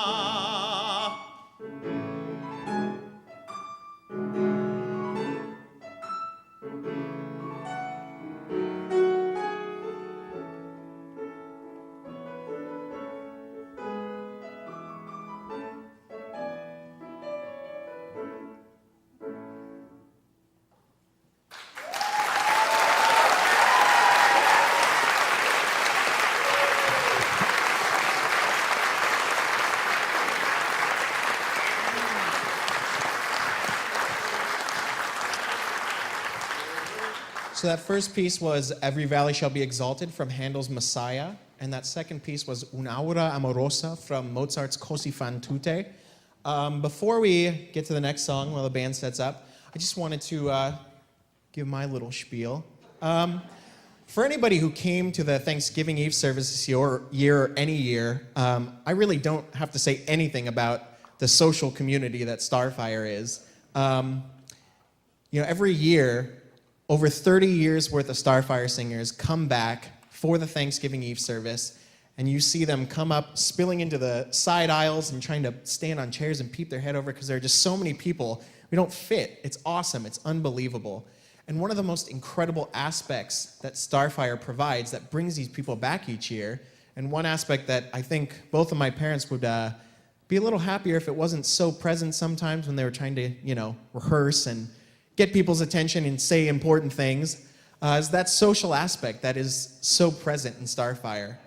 So that first piece was Every Valley Shall Be Exalted from Handel's Messiah. And that second piece was Un'aura Amorosa from Mozart's Così fan tutte. Before we get to the next song, while the band sets up, I just wanted to give my little spiel. For anybody who came to the Thanksgiving Eve service this year or any year, I really don't have to say anything about the social community that Starfire is. Every year, over 30 years worth of Starfire singers come back for the Thanksgiving Eve service, and you see them come up spilling into the side aisles and trying to stand on chairs and peep their head over because there are just so many people. We don't fit. It's awesome. It's unbelievable. And one of the most incredible aspects that Starfire provides that brings these people back each year, and one aspect that I think both of my parents would be a little happier if it wasn't so present sometimes when they were trying to, rehearse and get people's attention and say important things, is that social aspect that is so present in Starfire.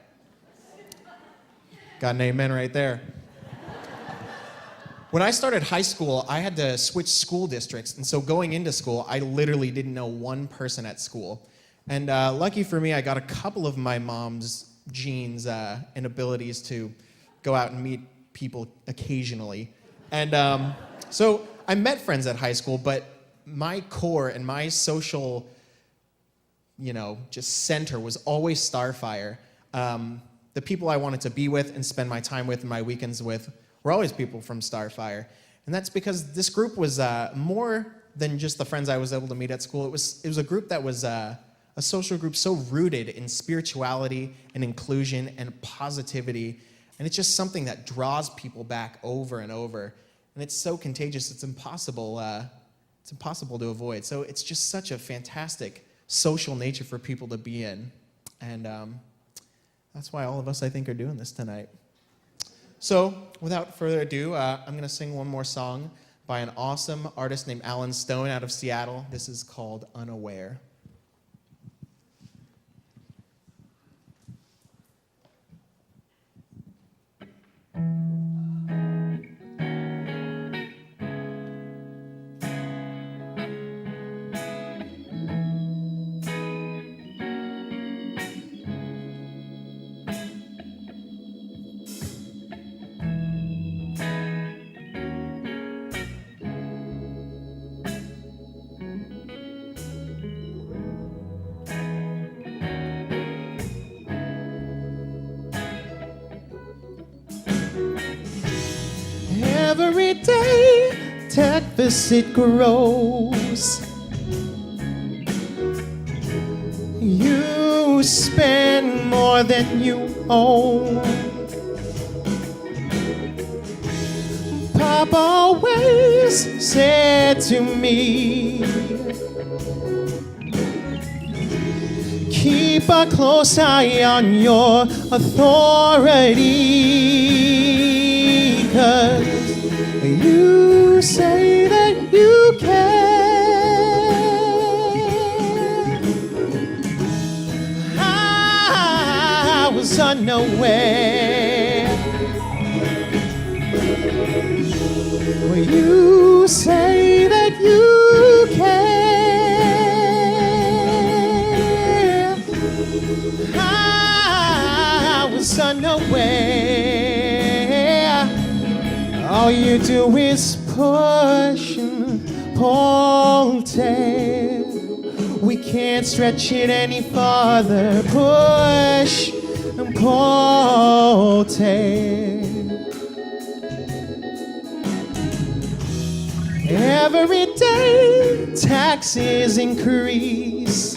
Got an amen right there. When I started high school, I had to switch school districts. And so going into school, I literally didn't know one person at school. And lucky for me, I got a couple of my mom's genes and abilities to go out and meet people occasionally. And so I met friends at high school, but my core and my social, just center was always Starfire. The people I wanted to be with and spend my time with and my weekends with were always people from Starfire. And that's because this group was more than just the friends I was able to meet at school. It was a group that was a social group so rooted in spirituality and inclusion and positivity. And it's just something that draws people back over and over. And it's so contagious, it's impossible to avoid. So it's just such a fantastic social nature for people to be in. And that's why all of us, I think, are doing this tonight. So without further ado, I'm going to sing one more song by an awesome artist named Alan Stone out of Seattle. This is called Unaware. Every day, deficit grows. You spend more than you own. Papa always said to me, keep a close eye on your authority, 'cause you say that you can. I was unaware. Well, you say that you can. I was unaware. All you do is push and pull, tear. We can't stretch it any farther. Push and pull, tear. Every day taxes increase.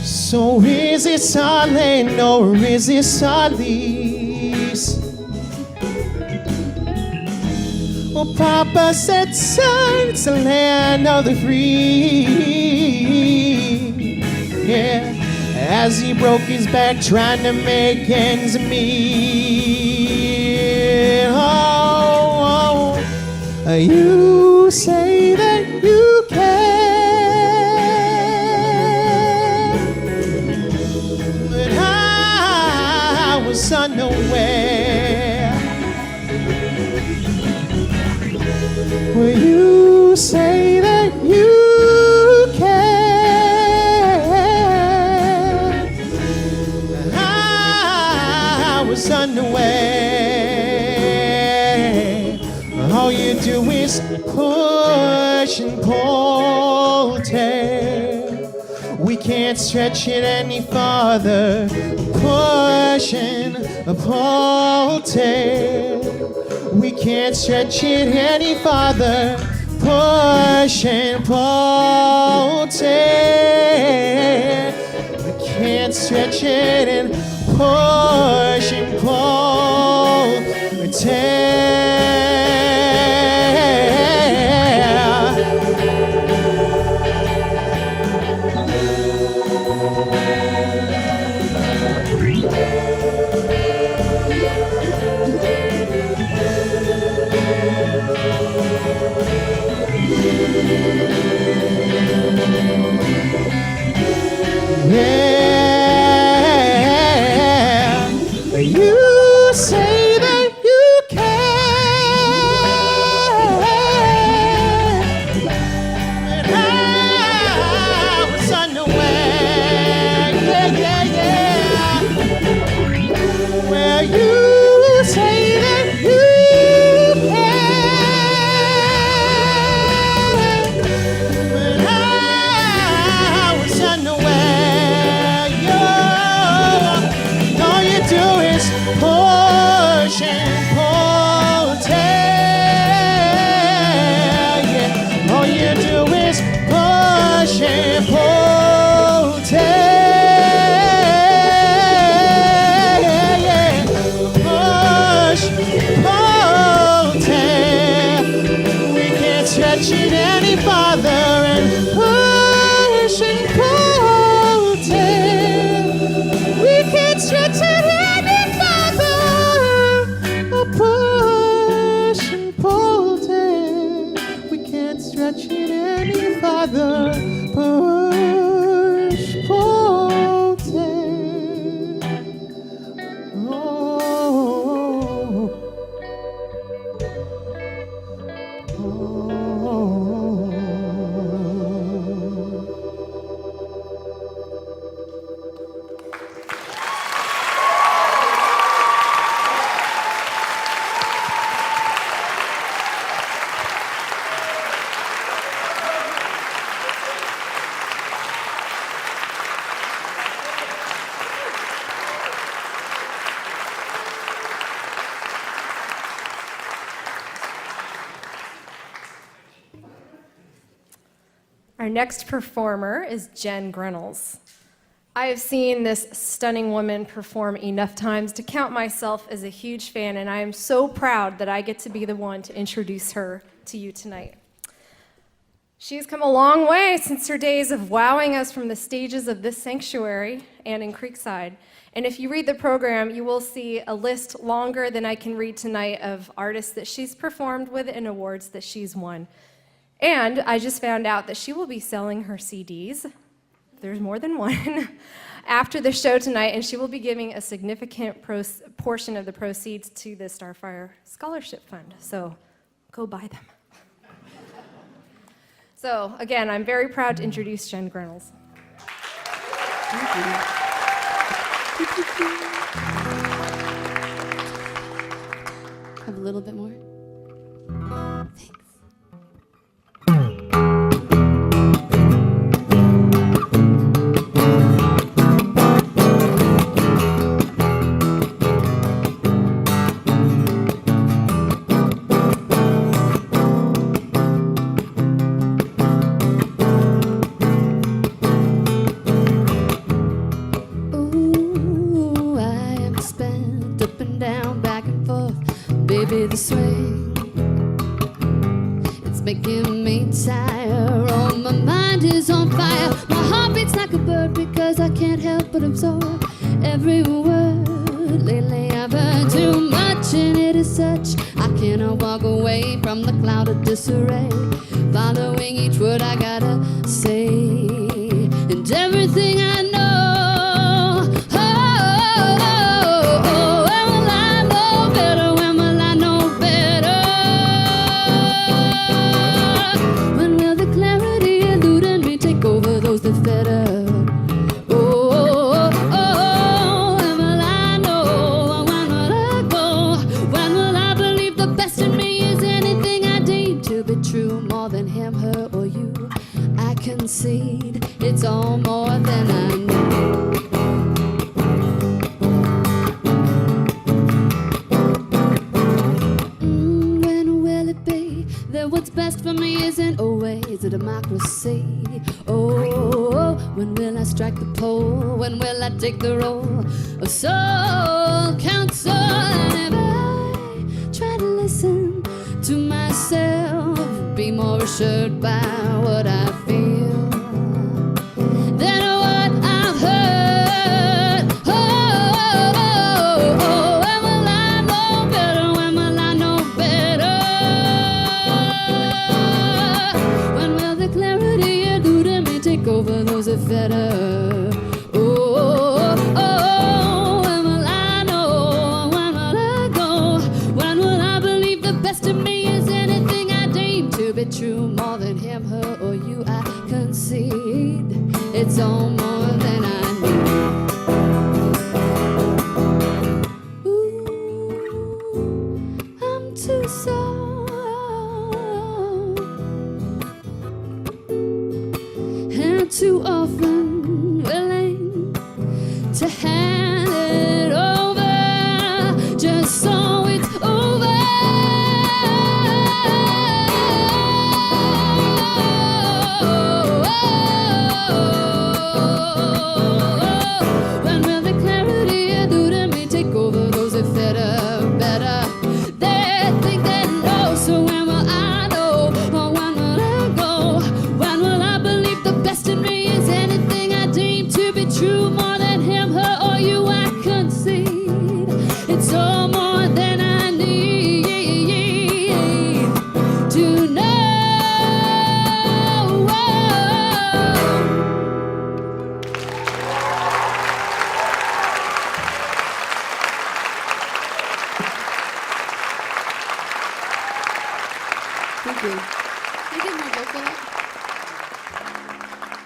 So is it solid or is it solid? Well, Papa said, son, it's the land of the free. Yeah, as he broke his back trying to make ends meet. Oh, you say that you can, but I was unaware. Well, you say that you can. I was unaware. All you do is push and pull, tear. We can't stretch it any farther. Push and pull, tear. We can't stretch it any farther. Push and pull, tear. We can't stretch it and push and pull, tear. Yeah, you say that you can. just push and pull tab. Push, pull tab. We can't stretch it any farther and push and pull tab. We can't stretch it any farther. Oh, push and pull tab. We can't stretch it any farther. Push, pull tab. Our next performer is Jen Grenels. I have seen this stunning woman perform enough times to count myself as a huge fan, and I am so proud that I get to be the one to introduce her to you tonight. She has come a long way since her days of wowing us from the stages of this sanctuary and in Creekside. And if you read the program, you will see a list longer than I can read tonight of artists that she's performed with and awards that she's won. And I just found out that she will be selling her CDs, there's more than one, after the show tonight, and she will be giving a significant portion of the proceeds to the Starfire Scholarship Fund. So go buy them. So again, I'm very proud to introduce Jen Grenels. Have a little bit more. Thanks. Ooh, I am spent up and down, back and forth, baby, the swing. It's making me tired. Oh, my mind is on fire. My heart beats like a bird because I can't help but absorb every word. Lately I've heard too much and it is such I cannot walk away from the cloud of disarray, following each word I gotta say and everything I know. When will I know better? When will I know better? When will the clarity eluding me take over those that fetter? When will I know? When will I go? When will I believe the best in me is anything I deem to be true? More than him, her, or you, I concede it's all more than I know. When will it be that what's best for me isn't always a democracy? Oh, when will I strike the pole? When will I take the role of soul counsel? And if I try to listen to myself, be more assured by what I feel than what I've heard. When will I know better? When will I know better? When will the clarity eluding me take over those that fetter? When will I know? When will I go? When will I believe the best of me is anything I deem to be true? More than him, her, or you, I concede it's all more than I need. Ooh, I'm too sore and too often willing to hand it over just so it's over.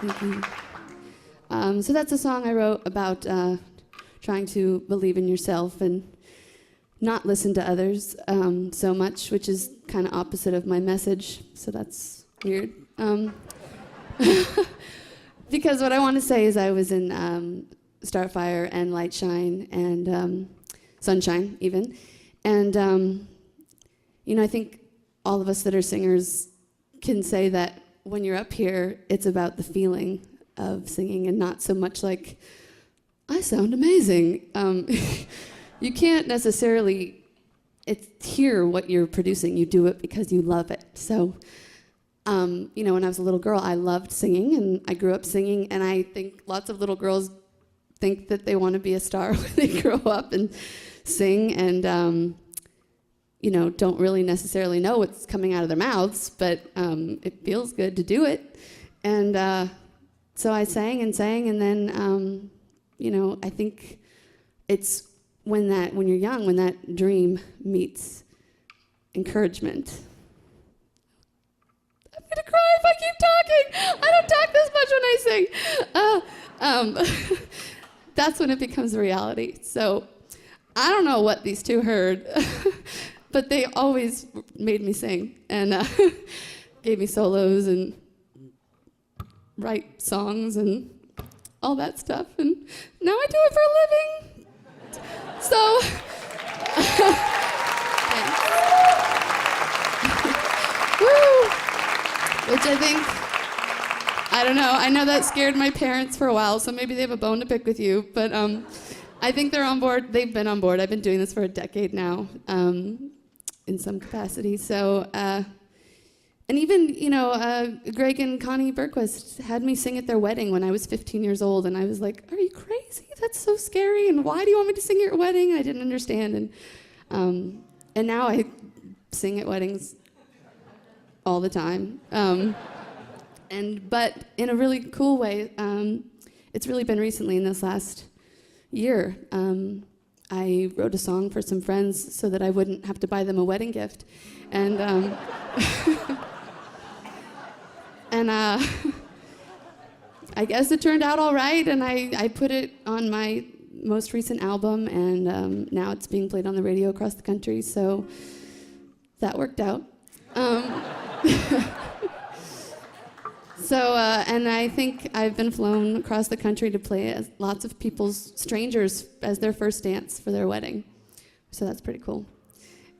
Thank you. So that's a song I wrote about trying to believe in yourself and not listen to others so much, which is kind of opposite of my message, so that's weird. Because what I want to say is I was in Starfire and Lightshine and Sunshine even, and I think all of us that are singers can say that when you're up here, it's about the feeling of singing and not so much like, I sound amazing. You can't necessarily hear what you're producing. You do it because you love it. So, when I was a little girl, I loved singing, and I grew up singing, and I think lots of little girls think that they want to be a star when they grow up and sing, and, don't really necessarily know what's coming out of their mouths, but it feels good to do it. And so I sang, and then, I think it's when you're young, when that dream meets encouragement. I'm gonna cry if I keep talking. I don't talk this much when I sing. That's when it becomes a reality. So I don't know what these two heard, but they always made me sing and gave me solos and write songs and all that stuff. And now I do it for a living. So, woo! Which I think, I don't know, I know that scared my parents for a while, so maybe they have a bone to pick with you, but I think they're on board. They've been on board. I've been doing this for a decade now, in some capacity. So, and even, Greg and Connie Berquist had me sing at their wedding when I was 15 years old, and I was like, are you crazy? That's so scary, and why do you want me to sing at your wedding? I didn't understand, and now I sing at weddings all the time. But in a really cool way, it's really been recently in this last year. I wrote a song for some friends so that I wouldn't have to buy them a wedding gift, and and I guess it turned out all right, and I put it on my most recent album, and now it's being played on the radio across the country, so that worked out. And I think I've been flown across the country to play as lots of people's strangers as their first dance for their wedding. So that's pretty cool.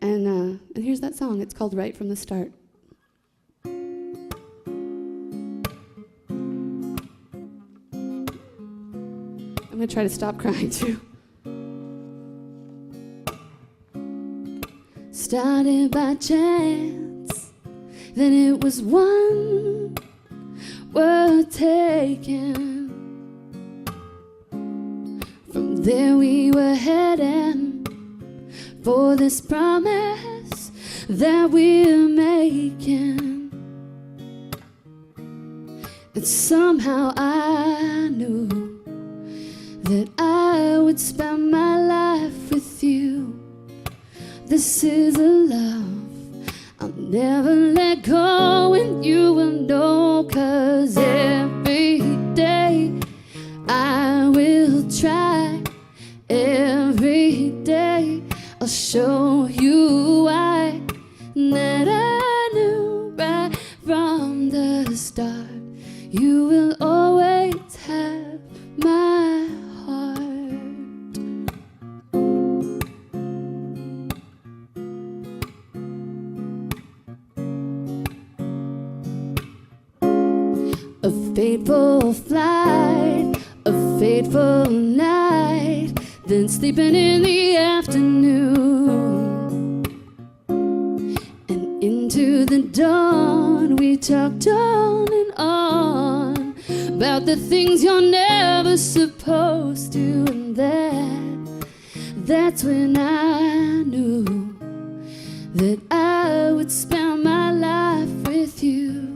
And here's that song. It's called Right from the Start. I'm going to try to stop crying, too. Started by chance, then it was one worth taking. From there we were heading for this promise that we're making. And somehow I knew that I would spend my life with you. This is a love I'll never let go, and you will know, 'cause every day I will try. Every day I'll show you why, that I knew right from the start you will always have my heart. A fateful flight, a fateful night, then sleeping in the afternoon. And into the dawn we talked on and on about the things you're never supposed to, and that's when I knew that I would spend my life with you.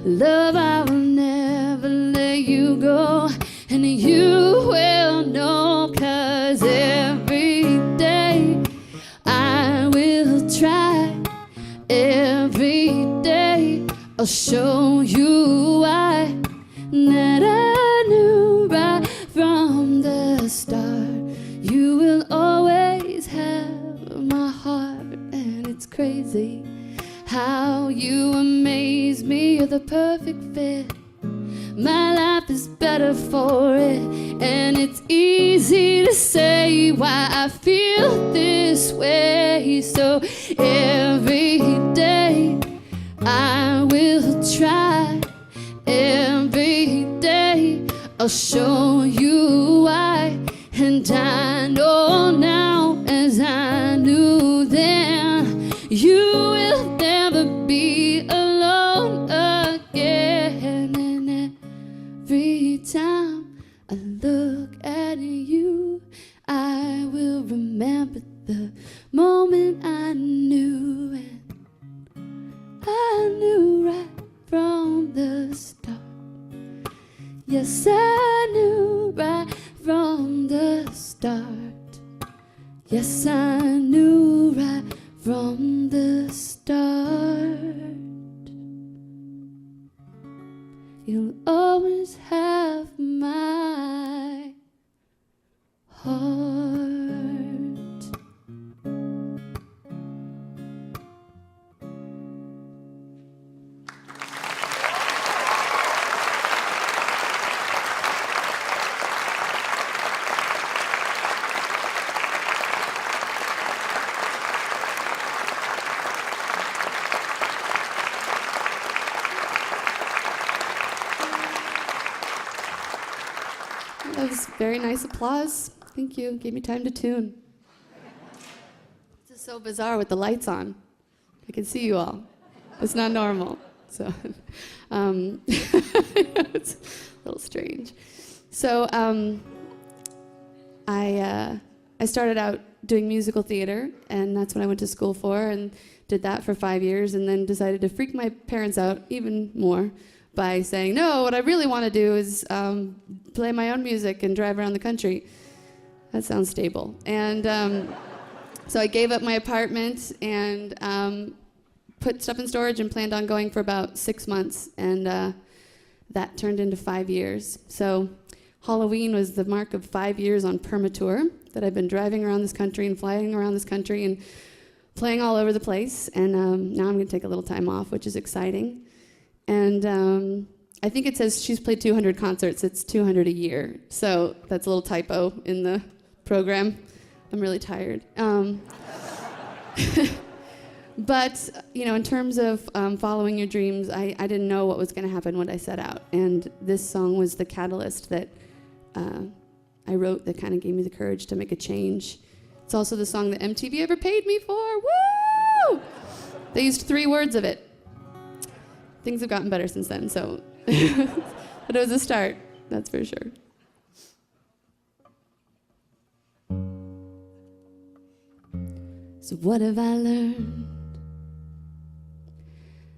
Love, I will never let you go, and you will know, 'cause every day I will try. Every day I'll show you why, that I knew right from the start. You will always have my heart, and it's crazy how you amaze me. You're the perfect fit. My life is better for it, and it's easy to say why I feel this way. So every day I will try. Every day I'll show you why. And I know now, as I knew then, you will never be alone again. And every time I look at you, I will remember the moment I knew. And I knew right from the start. Yes, I knew right from the start. Yes, I knew right from the start. You'll always have my heart. That was very nice applause. Thank you. Gave me time to tune. This is so bizarre with the lights on. I can see you all. It's not normal. So it's a little strange. So I started out doing musical theater, and that's what I went to school for, and did that for 5 years, and then decided to freak my parents out even more by saying, no, what I really want to do is play my own music and drive around the country. That sounds stable. And so I gave up my apartment and put stuff in storage and planned on going for about 6 months. And that turned into 5 years. So Halloween was the mark of 5 years on permatour that I've been driving around this country and flying around this country and playing all over the place. And now I'm going to take a little time off, which is exciting. And I think it says she's played 200 concerts. It's 200 a year. So that's a little typo in the program. I'm really tired. But, you know, in terms of following your dreams, I didn't know what was going to happen when I set out. And this song was the catalyst that I wrote that kind of gave me the courage to make a change. It's also the song that MTV ever paid me for. Woo! They used 3 words of it. Things have gotten better since then, so. But it was a start, that's for sure. So what have I learned?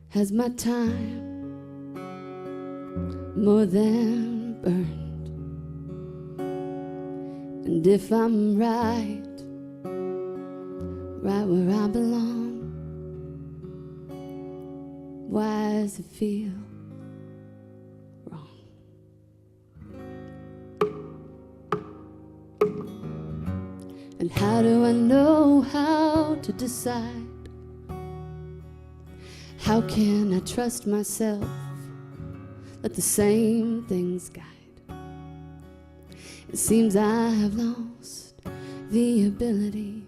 Has my time more than burned? And if I'm right where I belong, why does it feel wrong? And how do I know how to decide? How can I trust myself? Let the same things guide. It seems I have lost the ability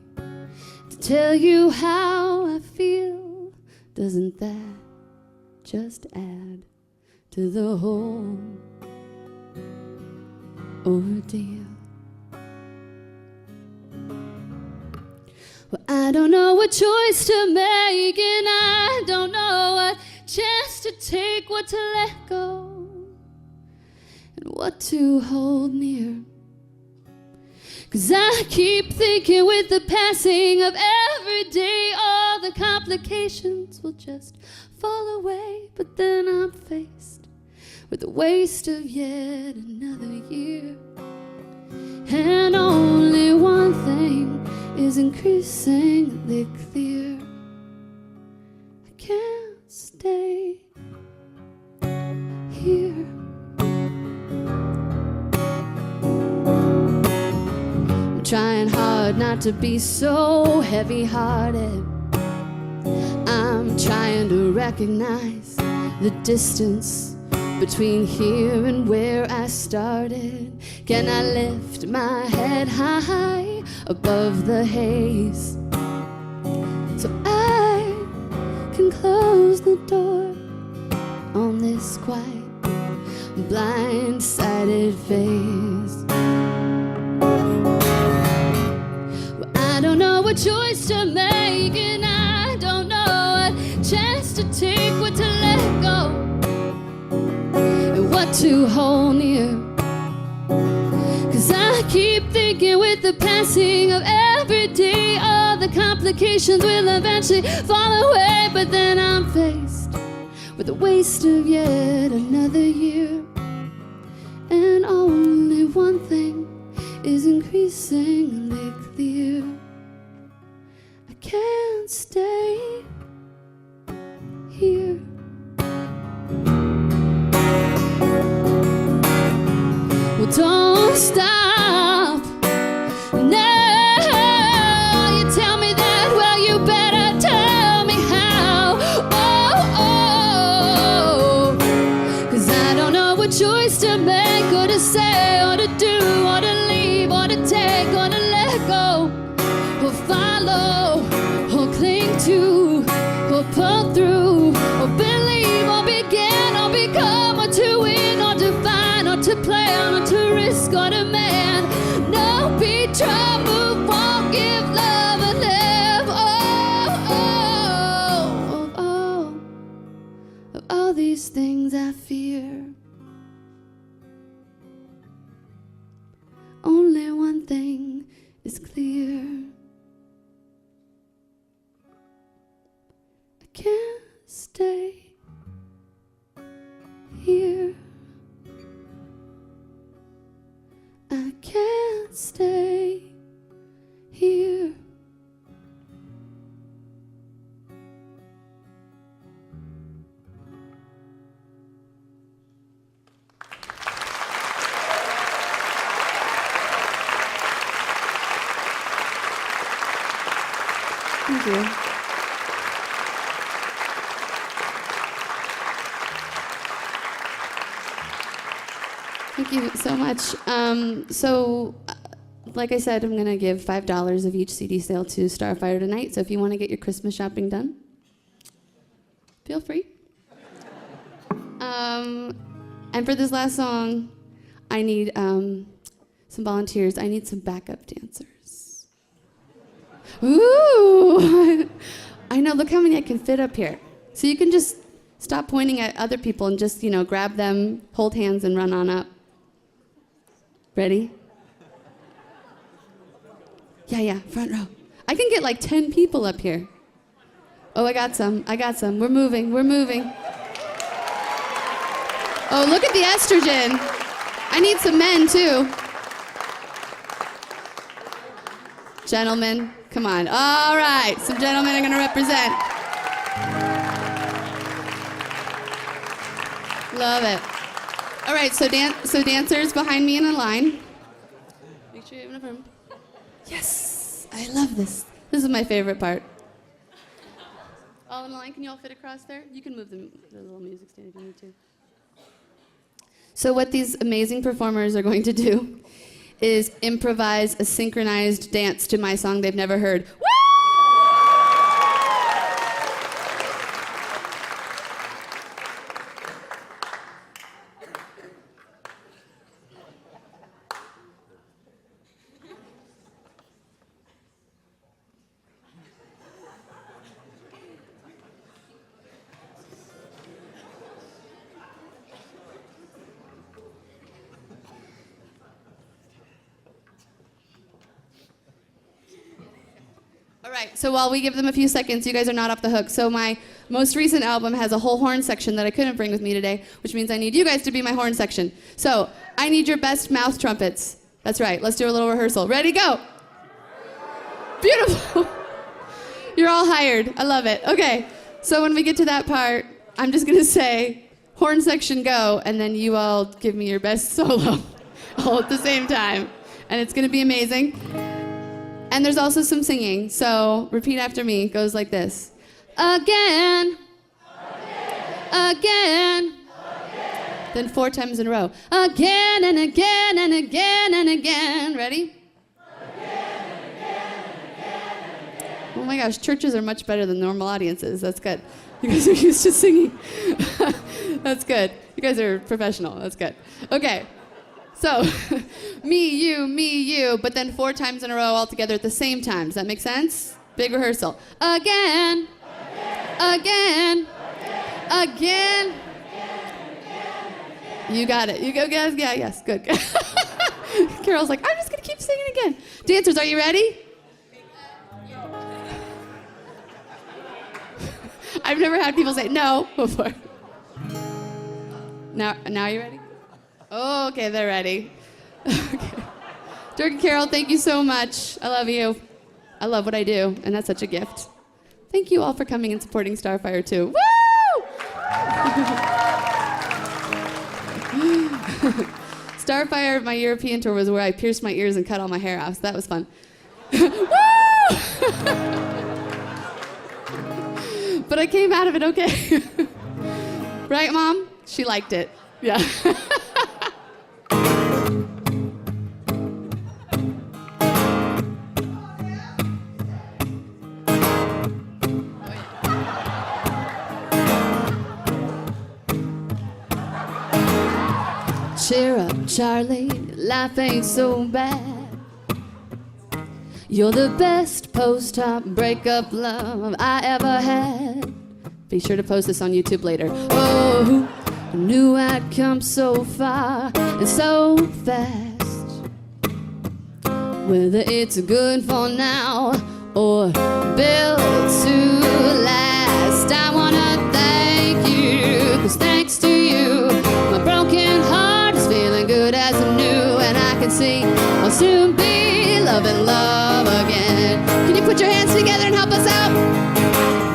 to tell you how I feel. Doesn't that just add to the whole ordeal? Well, I don't know what choice to make, and I don't know what chance to take, what to let go, and what to hold near. 'Cause I keep thinking with the passing of every day, all the complications will just fall away. But then I'm faced with the waste of yet another year, and only one thing is increasingly clear: I can't stay here. trying hard not to be so heavy-hearted. I'm trying to recognize the distance between here and where I started. Can I lift my head high above the haze so I can close the door on this quiet, blindsided face? Well, I don't know what choice to make, and I don't know what chance to take, what to let go and what to hold near. 'Cause I keep thinking with the passing of every day, all the complications will eventually fall away. But then I'm faced with the waste of yet another year, and only one thing is increasingly clear. I can't stay here. Well, don't stop. No, you tell me that, well, you better tell me how. Oh, 'cause I don't know what choice to make, or to say, or to do, or to leave, or to take, or to let go, or follow, or cling to, or pull through, or believe, or begin, or become, or to win, or define, or to plan, or to risk, or to man. No, be, try, move, won't give love a live. Of all these things I fear, only one thing is clear. I can't stay here. I can't stay here. Thank you. Thank you so much. Like I said, I'm going to give $5 of each CD sale to Starfire tonight. So if you want to get your Christmas shopping done, feel free. And for this last song, I need some volunteers. I need some backup dancers. Ooh! I know, look how many I can fit up here. So you can just stop pointing at other people and just, grab them, hold hands, and run on up. Ready? Yeah, front row. I can get like 10 people up here. Oh, I got some. We're moving. Oh, look at the estrogen. I need some men, too. Gentlemen, come on. All right, some gentlemen are going to represent. Love it. All right, so dancers behind me in a line. Make sure you have enough room. Yes, I love this. This is my favorite part. All in a line, can you all fit across there? You can move the little music stand if you need to. So what these amazing performers are going to do is improvise a synchronized dance to my song they've never heard. Woo! All right, so while we give them a few seconds, you guys are not off the hook. So my most recent album has a whole horn section that I couldn't bring with me today, which means I need you guys to be my horn section. So I need your best mouth trumpets. That's right, let's do a little rehearsal. Ready, go. Beautiful. You're all hired, I love it. Okay, so when we get to that part, I'm just gonna say, horn section go, and then you all give me your best solo all at the same time. And it's gonna be amazing. And there's also some singing, so repeat after me. It goes like this. Again. Again. Then 4 times in a row. Again and again and again and again. Ready? Oh my gosh, churches are much better than normal audiences. That's good. You guys are used to singing. That's good. You guys are professional. That's good. Okay. So, me, you, but then 4 times in a row all together at the same time. Does that make sense? Big rehearsal. Again. Again. Again. You got it. You go, guys. Yeah, yes, good. Carol's like, I'm just going to keep singing again. Dancers, are you ready? I've never had people say no before. Now you ready? Oh, okay, they're ready. Okay. Dirk and Carol, thank you so much. I love you. I love what I do, and that's such a gift. Thank you all for coming and supporting Starfire too. Woo! Starfire, my European tour, was where I pierced my ears and cut all my hair off, so that was fun. Woo! But I came out of it okay. Right, Mom? She liked it. Yeah. Cheer up, Charlie, life ain't so bad. You're the best post-op breakup love I ever had. Be sure to post this on YouTube later. Oh, I knew I'd come so far and so fast. Whether it's good for now or built to last, I wanna thank you, 'cause thanks to you, my broken heart is feeling good as new, and I can see I'll soon be loving love again. Can you put your hands together and help us out?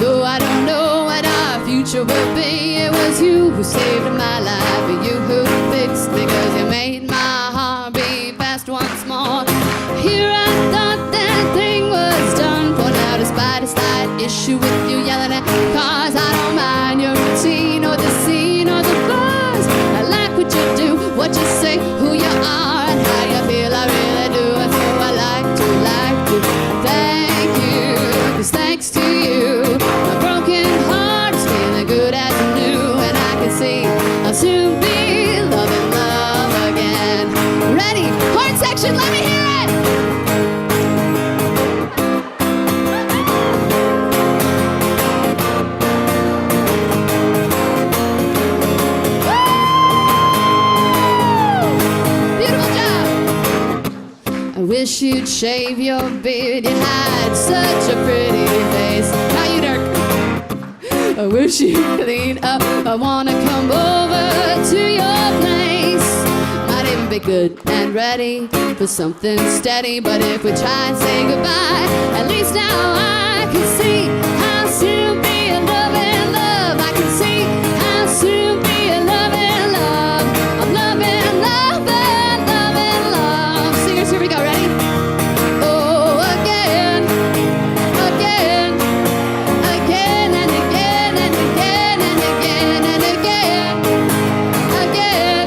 Though I don't know what our future will be, it was you who saved my life, and you who fixed me, 'cause you made my heart beat fast once more. Here I thought that thing was done, point out despite a slight issue with you yelling at cars. I don't mind your routine or the scene or the buzz. I like what you do, what you say, who you are, and how you feel. I really do, and so I like to thank you, 'cause thanks to you, my broken heart is feeling good as new, and I can see I'll soon be loving love again. Ready? Horn section, let me hear it! I wish you'd shave your beard, you had such a pretty face. How you, Dirk? I wish you'd clean up, I wanna come over to your place. Might even be good and ready for something steady, but if we try and say goodbye, at least now I can see how soon be in love and love. I can see how soon be in love and love. I'm loving love and love and love. Singers, here we go, ready? Oh, again, again, again and again and again and again and again, again,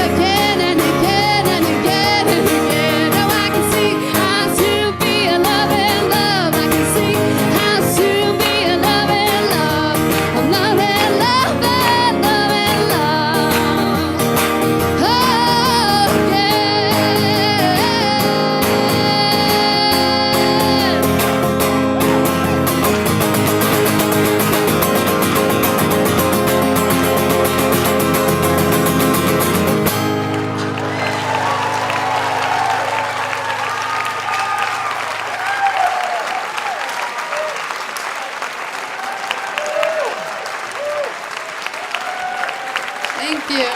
again and again and again and again. Oh, I can see how soon be in love and love. I can see how soon be in love and love. I'm loving love and love and love. Oh, yeah. Thank you.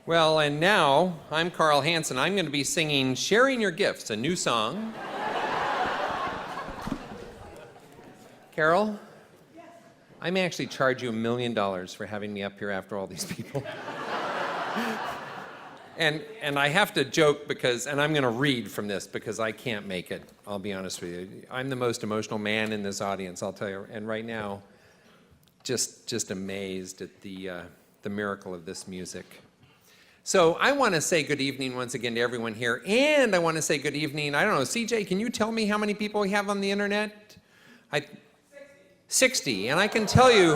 Well, and now I'm Carl Hansen. I'm going to be singing Sharing Your Gifts, a new song. Carol, I may actually charge you $1 million for having me up here after all these people. And I have to joke because, and I'm going to read from this because I can't make it, I'll be honest with you. I'm the most emotional man in this audience, I'll tell you. And right now, just amazed at the miracle of this music. So I want to say good evening once again to everyone here, and I want to say good evening, I don't know, CJ, can you tell me how many people we have on the internet? 60, and I can tell you,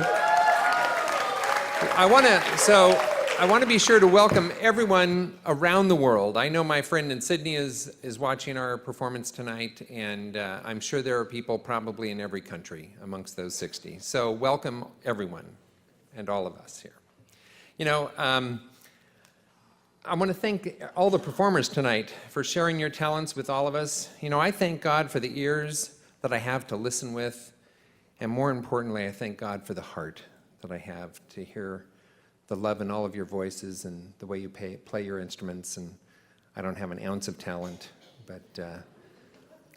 I want to be sure to welcome everyone around the world. I know my friend in Sydney is watching our performance tonight, and I'm sure there are people probably in every country amongst those 60. So welcome everyone and all of us here. You know, I want to thank all the performers tonight for sharing your talents with all of us. You know, I thank God for the ears that I have to listen with, and more importantly, I thank God for the heart that I have to hear the love in all of your voices and the way you play your instruments. And I don't have an ounce of talent, but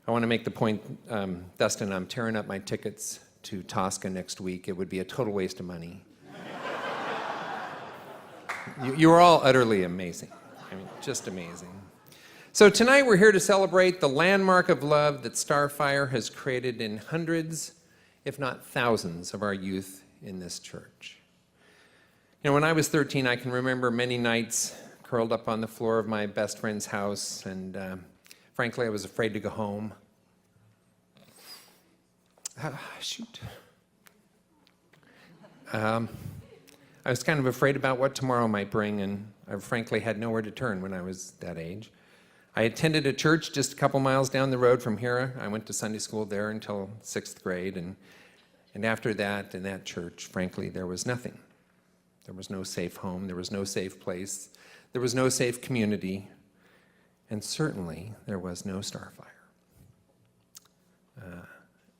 I want to make the point, Dustin, I'm tearing up my tickets to Tosca next week. It would be a total waste of money. You are all utterly amazing. I mean, just amazing. So tonight we're here to celebrate the landmark of love that Starfire has created in hundreds, if not thousands, of our youth in this church. You know, when I was 13, I can remember many nights curled up on the floor of my best friend's house, and frankly, I was afraid to go home. Shoot. I was kind of afraid about what tomorrow might bring, and I frankly had nowhere to turn when I was that age. I attended a church just a couple miles down the road from here. I went to Sunday school there until 6th grade, and after that, in that church, frankly, there was nothing. There was no safe home, there was no safe place, there was no safe community, and certainly there was no Starfire.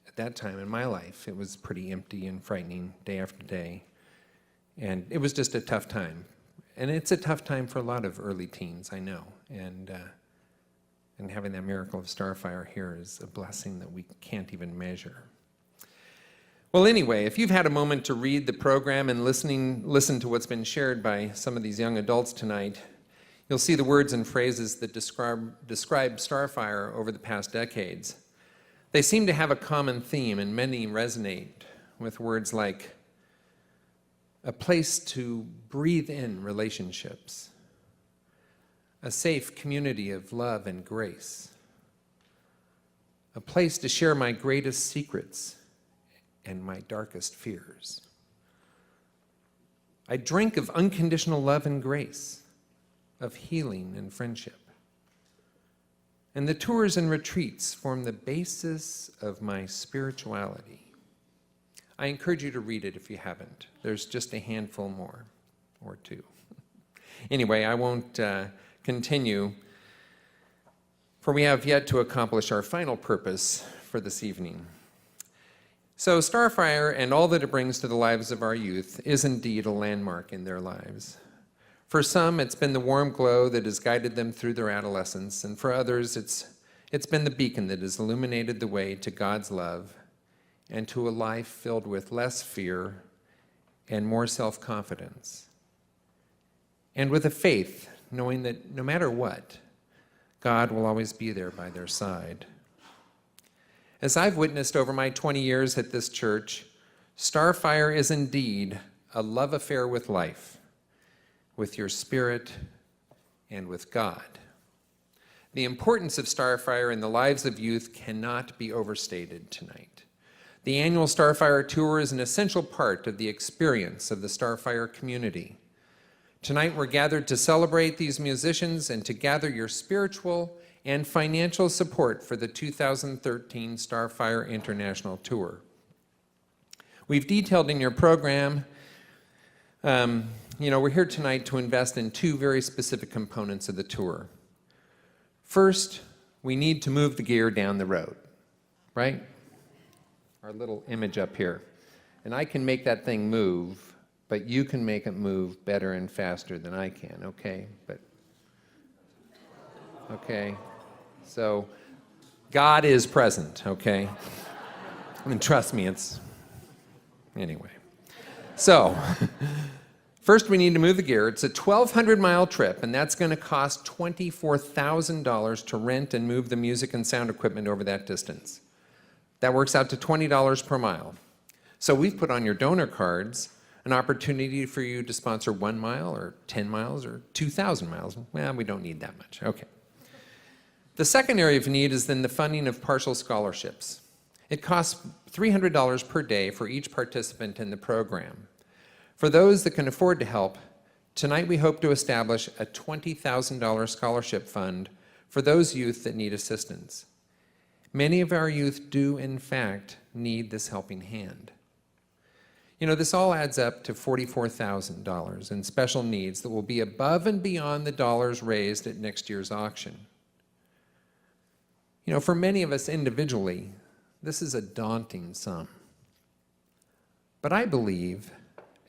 At that time in my life, it was pretty empty and frightening day after day. And it was just a tough time. And it's a tough time for a lot of early teens, I know. And having that miracle of Starfire here is a blessing that we can't even measure. Well, anyway, if you've had a moment to read the program and listen to what's been shared by some of these young adults tonight, you'll see the words and phrases that describe Starfire over the past decades. They seem to have a common theme, and many resonate with words like a place to breathe in relationships, a safe community of love and grace, a place to share my greatest secrets and my darkest fears. I drink of unconditional love and grace, of healing and friendship. And the tours and retreats form the basis of my spirituality. I encourage you to read it if you haven't. There's just a handful more, or two. Anyway, I won't continue, for we have yet to accomplish our final purpose for this evening. So Starfire and all that it brings to the lives of our youth is indeed a landmark in their lives. For some, it's been the warm glow that has guided them through their adolescence, and for others, it's been the beacon that has illuminated the way to God's love and to a life filled with less fear and more self-confidence. And with a faith, knowing that no matter what, God will always be there by their side. As I've witnessed over my 20 years at this church, Starfire is indeed a love affair with life, with your spirit, and with God. The importance of Starfire in the lives of youth cannot be overstated tonight. The annual Starfire Tour is an essential part of the experience of the Starfire community. Tonight we're gathered to celebrate these musicians and to gather your spiritual and financial support for the 2013 Starfire International Tour. We've detailed in your program, we're here tonight to invest in two very specific components of the tour. First, we need to move the gear down the road, right? Our little image up here. And I can make that thing move, but you can make it move better and faster than I can, okay? Okay? So, God is present, okay? And trust me, anyway. So, first we need to move the gear. It's a 1,200-mile trip, and that's going to cost $24,000 to rent and move the music and sound equipment over that distance. That works out to $20 per mile. So we've put on your donor cards an opportunity for you to sponsor 1 mile or 10 miles or 2,000 miles. Well, we don't need that much. Okay. The second area of need is then the funding of partial scholarships. It costs $300 per day for each participant in the program. For those that can afford to help, tonight we hope to establish a $20,000 scholarship fund for those youth that need assistance. Many of our youth do, in fact, need this helping hand. You know, this all adds up to $44,000 in special needs that will be above and beyond the dollars raised at next year's auction. You know, for many of us individually, this is a daunting sum. But I believe,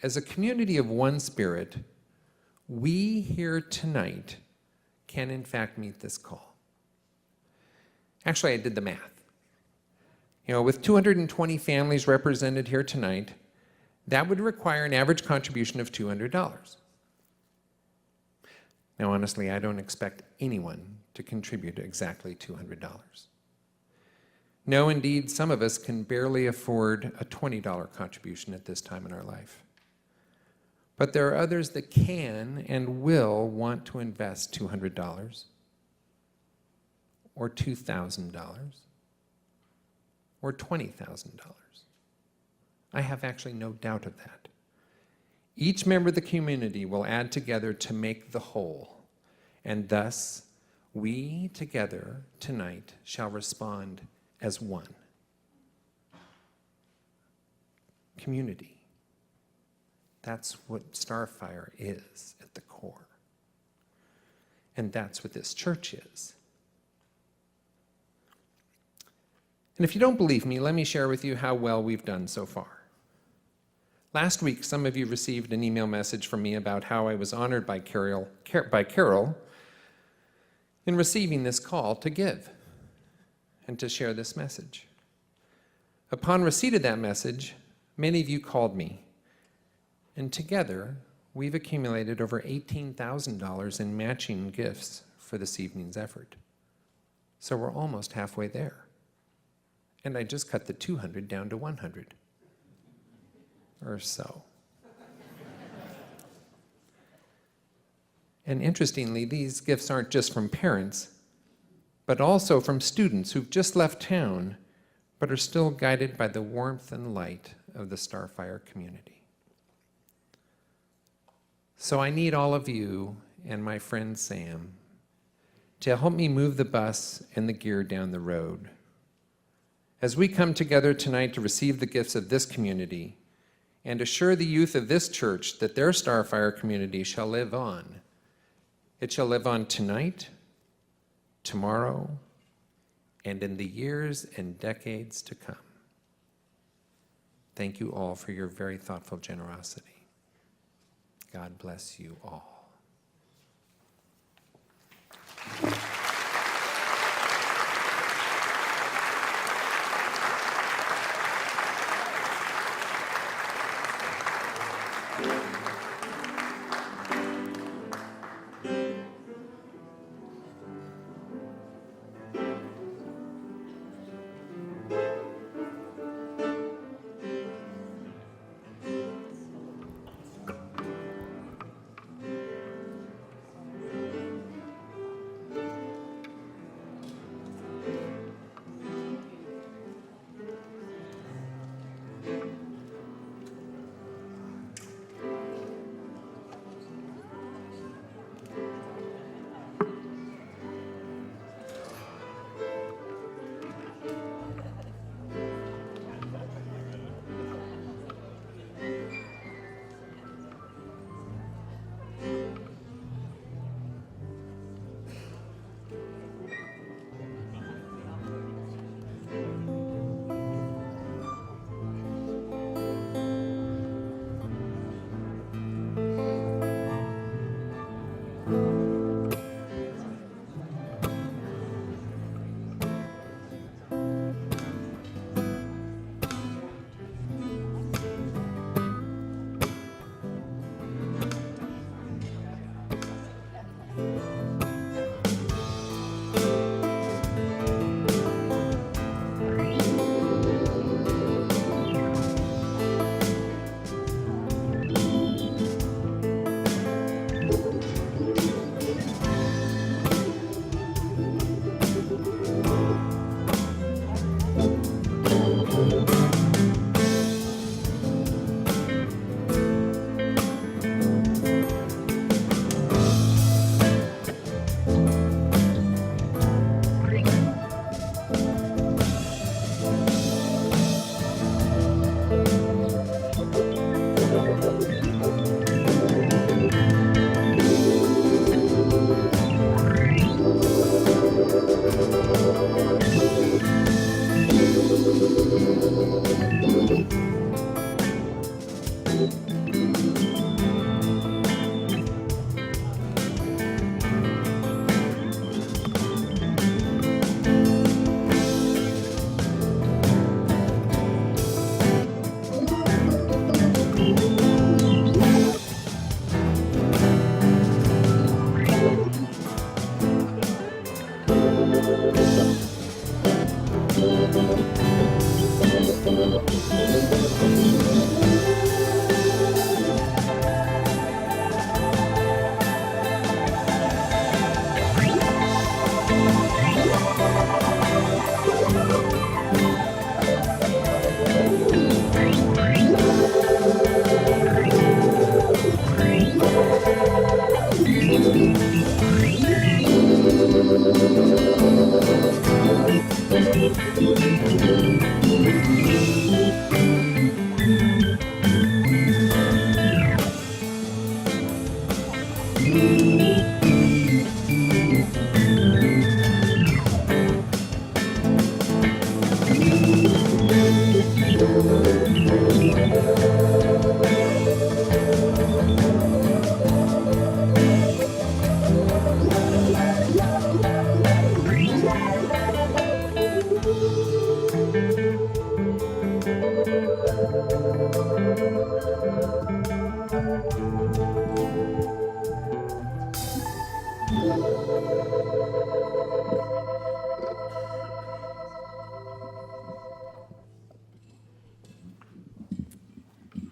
as a community of one spirit, we here tonight can in fact meet this call. Actually, I did the math. You know, with 220 families represented here tonight, that would require an average contribution of $200. Now, honestly, I don't expect anyone to contribute exactly $200. No, indeed, some of us can barely afford a $20 contribution at this time in our life. But there are others that can and will want to invest $200 or $2,000 or $20,000. I have actually no doubt of that. Each member of the community will add together to make the whole, and thus we together tonight shall respond as one. Community. That's what Starfire is at the core. And that's what this church is. And if you don't believe me, let me share with you how well we've done so far. Last week, some of you received an email message from me about how I was honored by Carol in receiving this call to give and to share this message. Upon receipt of that message, many of you called me, and together we've accumulated over $18,000 in matching gifts for this evening's effort. So we're almost halfway there. And I just cut the 200 down to 100 or so. And interestingly, these gifts aren't just from parents, but also from students who've just left town, but are still guided by the warmth and light of the Starfire community. So I need all of you and my friend Sam to help me move the bus and the gear down the road. As we come together tonight to receive the gifts of this community and assure the youth of this church that their Starfire community shall live on, it shall live on tonight, tomorrow, and in the years and decades to come. Thank you all for your very thoughtful generosity. God bless you all.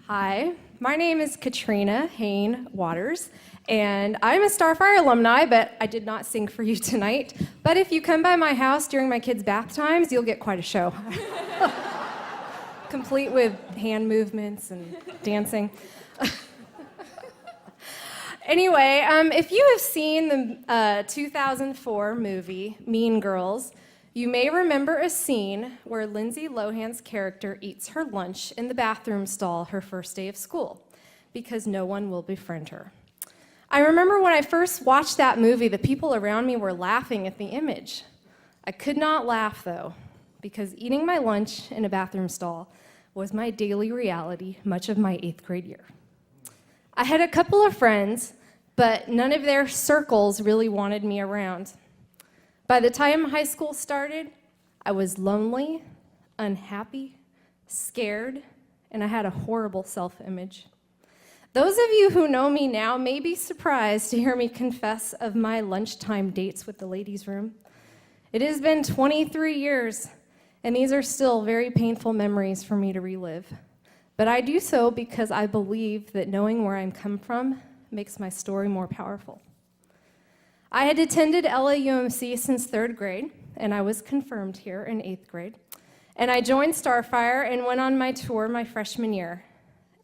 Hi, my name is Katrina Hain Waters, and I'm a Starfire alumni, but I did not sing for you tonight. But if you come by my house during my kids' bath times, you'll get quite a show. Complete with hand movements and dancing. Anyway, if you have seen the 2004 movie Mean Girls, you may remember a scene where Lindsay Lohan's character eats her lunch in the bathroom stall her first day of school because no one will befriend her. I remember when I first watched that movie, the people around me were laughing at the image. I could not laugh, though, because eating my lunch in a bathroom stall was my daily reality much of my 8th grade year. I had a couple of friends, but none of their circles really wanted me around. By the time high school started, I was lonely, unhappy, scared, and I had a horrible self-image. Those of you who know me now may be surprised to hear me confess of my lunchtime dates with the ladies' room. It has been 23 years, and these are still very painful memories for me to relive. But I do so because I believe that knowing where I'm come from makes my story more powerful. I had attended LAUMC since 3rd grade, and I was confirmed here in 8th grade. And I joined Starfire and went on my tour my freshman year.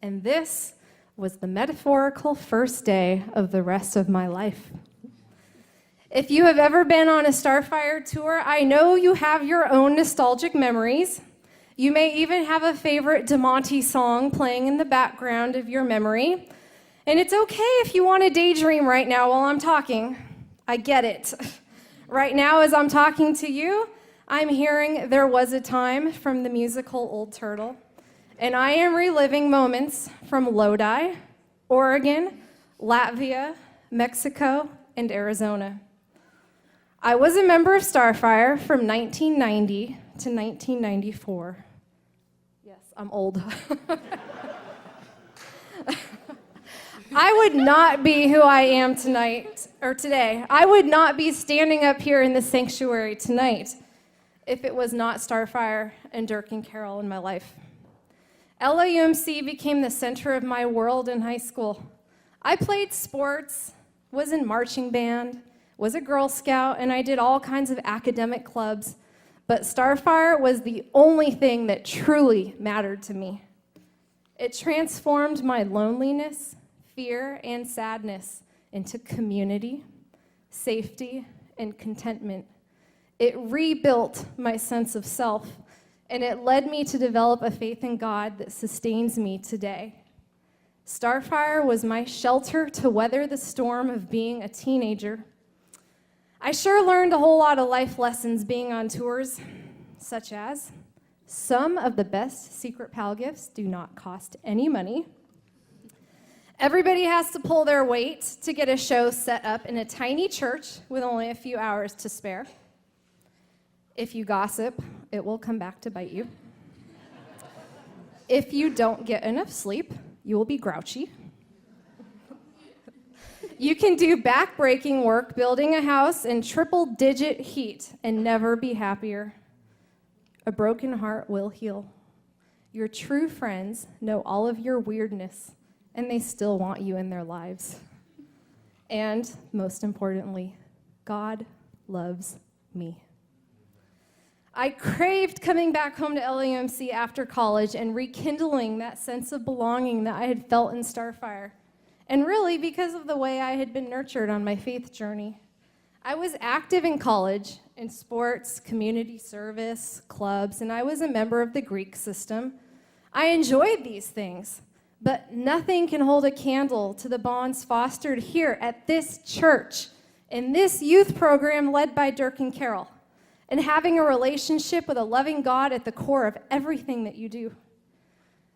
And this was the metaphorical first day of the rest of my life. If you have ever been on a Starfire tour, I know you have your own nostalgic memories. You may even have a favorite DeMonte song playing in the background of your memory. And it's okay if you want to daydream right now while I'm talking. I get it. Right now, as I'm talking to you, I'm hearing There Was a Time from the musical Old Turtle, and I am reliving moments from Lodi, Oregon, Latvia, Mexico, and Arizona. I was a member of Starfire from 1990 to 1994. Yes, I'm old. I would not be who I am tonight, or today. I would not be standing up here in the sanctuary tonight if it was not Starfire and Dirk and Carol in my life. LAUMC became the center of my world in high school. I played sports, was in marching band, was a Girl Scout, and I did all kinds of academic clubs, but Starfire was the only thing that truly mattered to me. It transformed my loneliness, fear, and sadness into community, safety, and contentment. It rebuilt my sense of self, and it led me to develop a faith in God that sustains me today. Starfire was my shelter to weather the storm of being a teenager. I sure learned a whole lot of life lessons being on tours, such as some of the best secret pal gifts do not cost any money. Everybody has to pull their weight to get a show set up in a tiny church with only a few hours to spare. If you gossip, it will come back to bite you. If you don't get enough sleep, you will be grouchy. You can do back-breaking work building a house in triple-digit heat and never be happier. A broken heart will heal. Your true friends know all of your weirdness, and they still want you in their lives. And most importantly, God loves me. I craved coming back home to LUMC after college and rekindling that sense of belonging that I had felt in Starfire. And really because of the way I had been nurtured on my faith journey. I was active in college, in sports, community service, clubs, and I was a member of the Greek system. I enjoyed these things, but nothing can hold a candle to the bonds fostered here at this church, in this youth program led by Dirk and Carol, and having a relationship with a loving God at the core of everything that you do.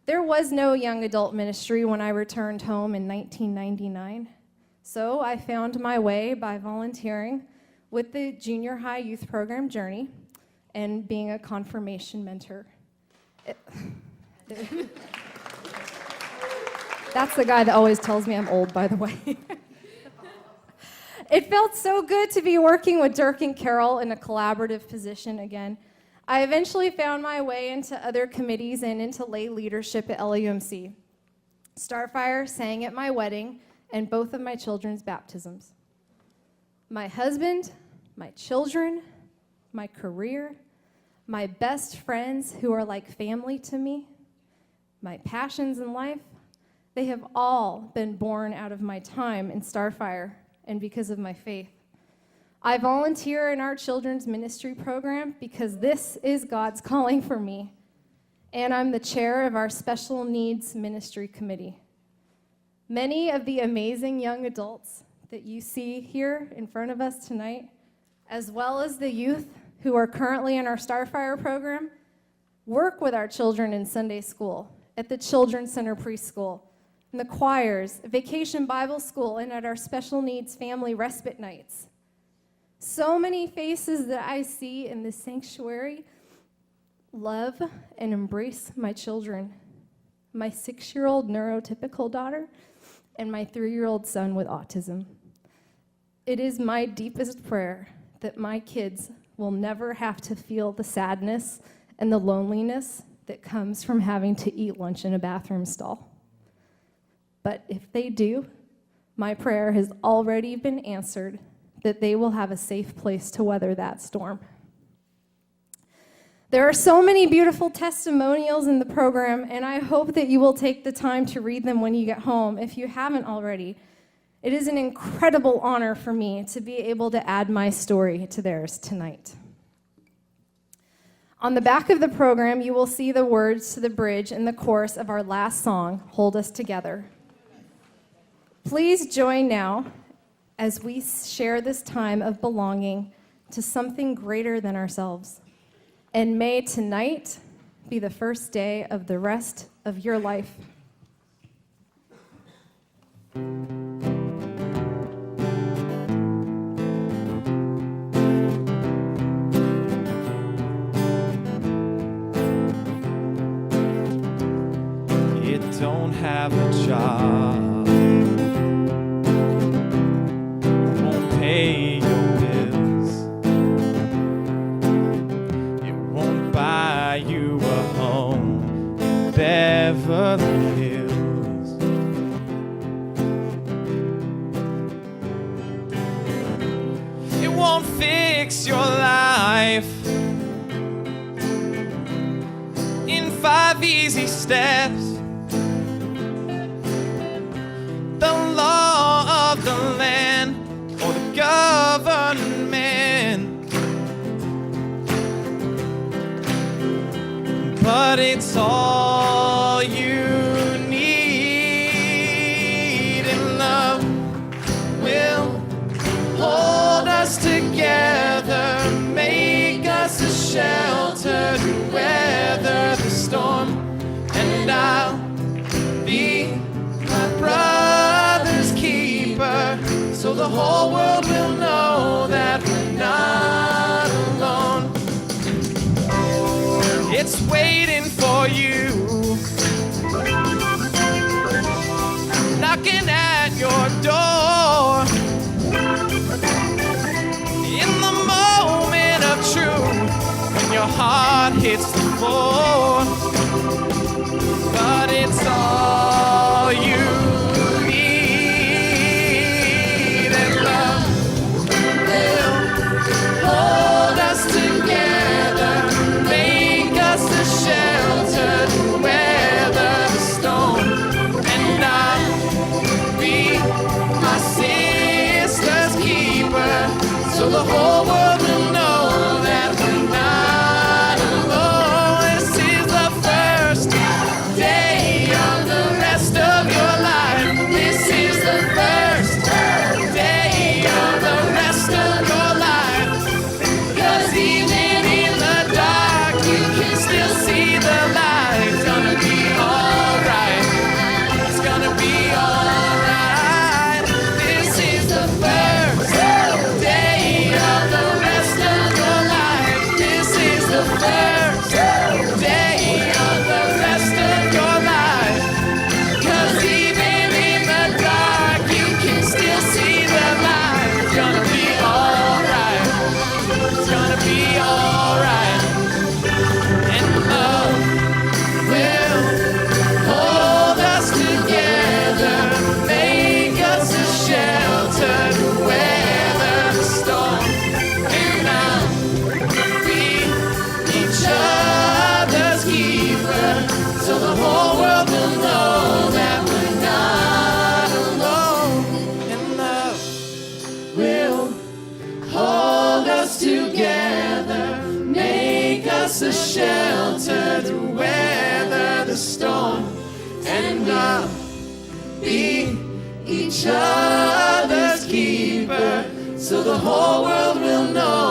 There was no young adult ministry when I returned home in 1999. So I found my way by volunteering with the junior high youth program Journey and being a confirmation mentor. That's the guy that always tells me I'm old, by the way. It felt so good to be working with Dirk and Carol in a collaborative position again. I eventually found my way into other committees and into lay leadership at LUMC. Starfire sang at my wedding and both of my children's baptisms. My husband, my children, my career, my best friends who are like family to me, my passions in life, they have all been born out of my time in Starfire and because of my faith. I volunteer in our children's ministry program because this is God's calling for me, and I'm the chair of our special needs ministry committee. Many of the amazing young adults that you see here in front of us tonight, as well as the youth who are currently in our Starfire program, work with our children in Sunday school, at the Children's Center Preschool, in the choirs, Vacation Bible School, and at our special needs family respite nights. So many faces that I see in this sanctuary love and embrace my children, my 6-year-old neurotypical daughter, and my 3-year-old son with autism. It is my deepest prayer that my kids will never have to feel the sadness and the loneliness that comes from having to eat lunch in a bathroom stall. But if they do, my prayer has already been answered, that they will have a safe place to weather that storm. There are so many beautiful testimonials in the program, and I hope that you will take the time to read them when you get home, if you haven't already. It is an incredible honor for me to be able to add my story to theirs tonight. On the back of the program, you will see the words to the bridge and the chorus of our last song, Hold Us Together. Please join now as we share this time of belonging to something greater than ourselves. And may tonight be the first day of the rest of your life. You don't have a job, won't pay your bills, it won't buy you a home in Beverly Hills. It won't fix your life in 5 easy steps. The law of the land or the government, but it's all you need, and love will hold us together, make us a shelter to weather the storm, and I'll be my brother's keeper, so the whole world will know that we're not alone. It's waiting for you, knocking at your door. In the moment of truth, when your heart heart hits the floor. But it's all you need, and love will hold us together, make us a shelter to weather the storm. And I'll be my sister's keeper, so the whole world will know that we're not alone. This is the first day of the rest of your life. This is the first day of the rest of your life. 'Cause even in the dark, you can still see the light. It's gonna be alright. It's gonna be alright. This is the first day of the rest of your life. This is the first day of the rest of your life. 'Cause even in the dark, you can still see the light. It's gonna be alright. It's gonna be alright. And love will hold us together, make us a shelter to weather the storm. And I'll be each other's keeper, so the whole world will know that we're not alone. And love will hold us together, make us a shelter to weather the storm. And I'll be each other's keeper, so the whole world will know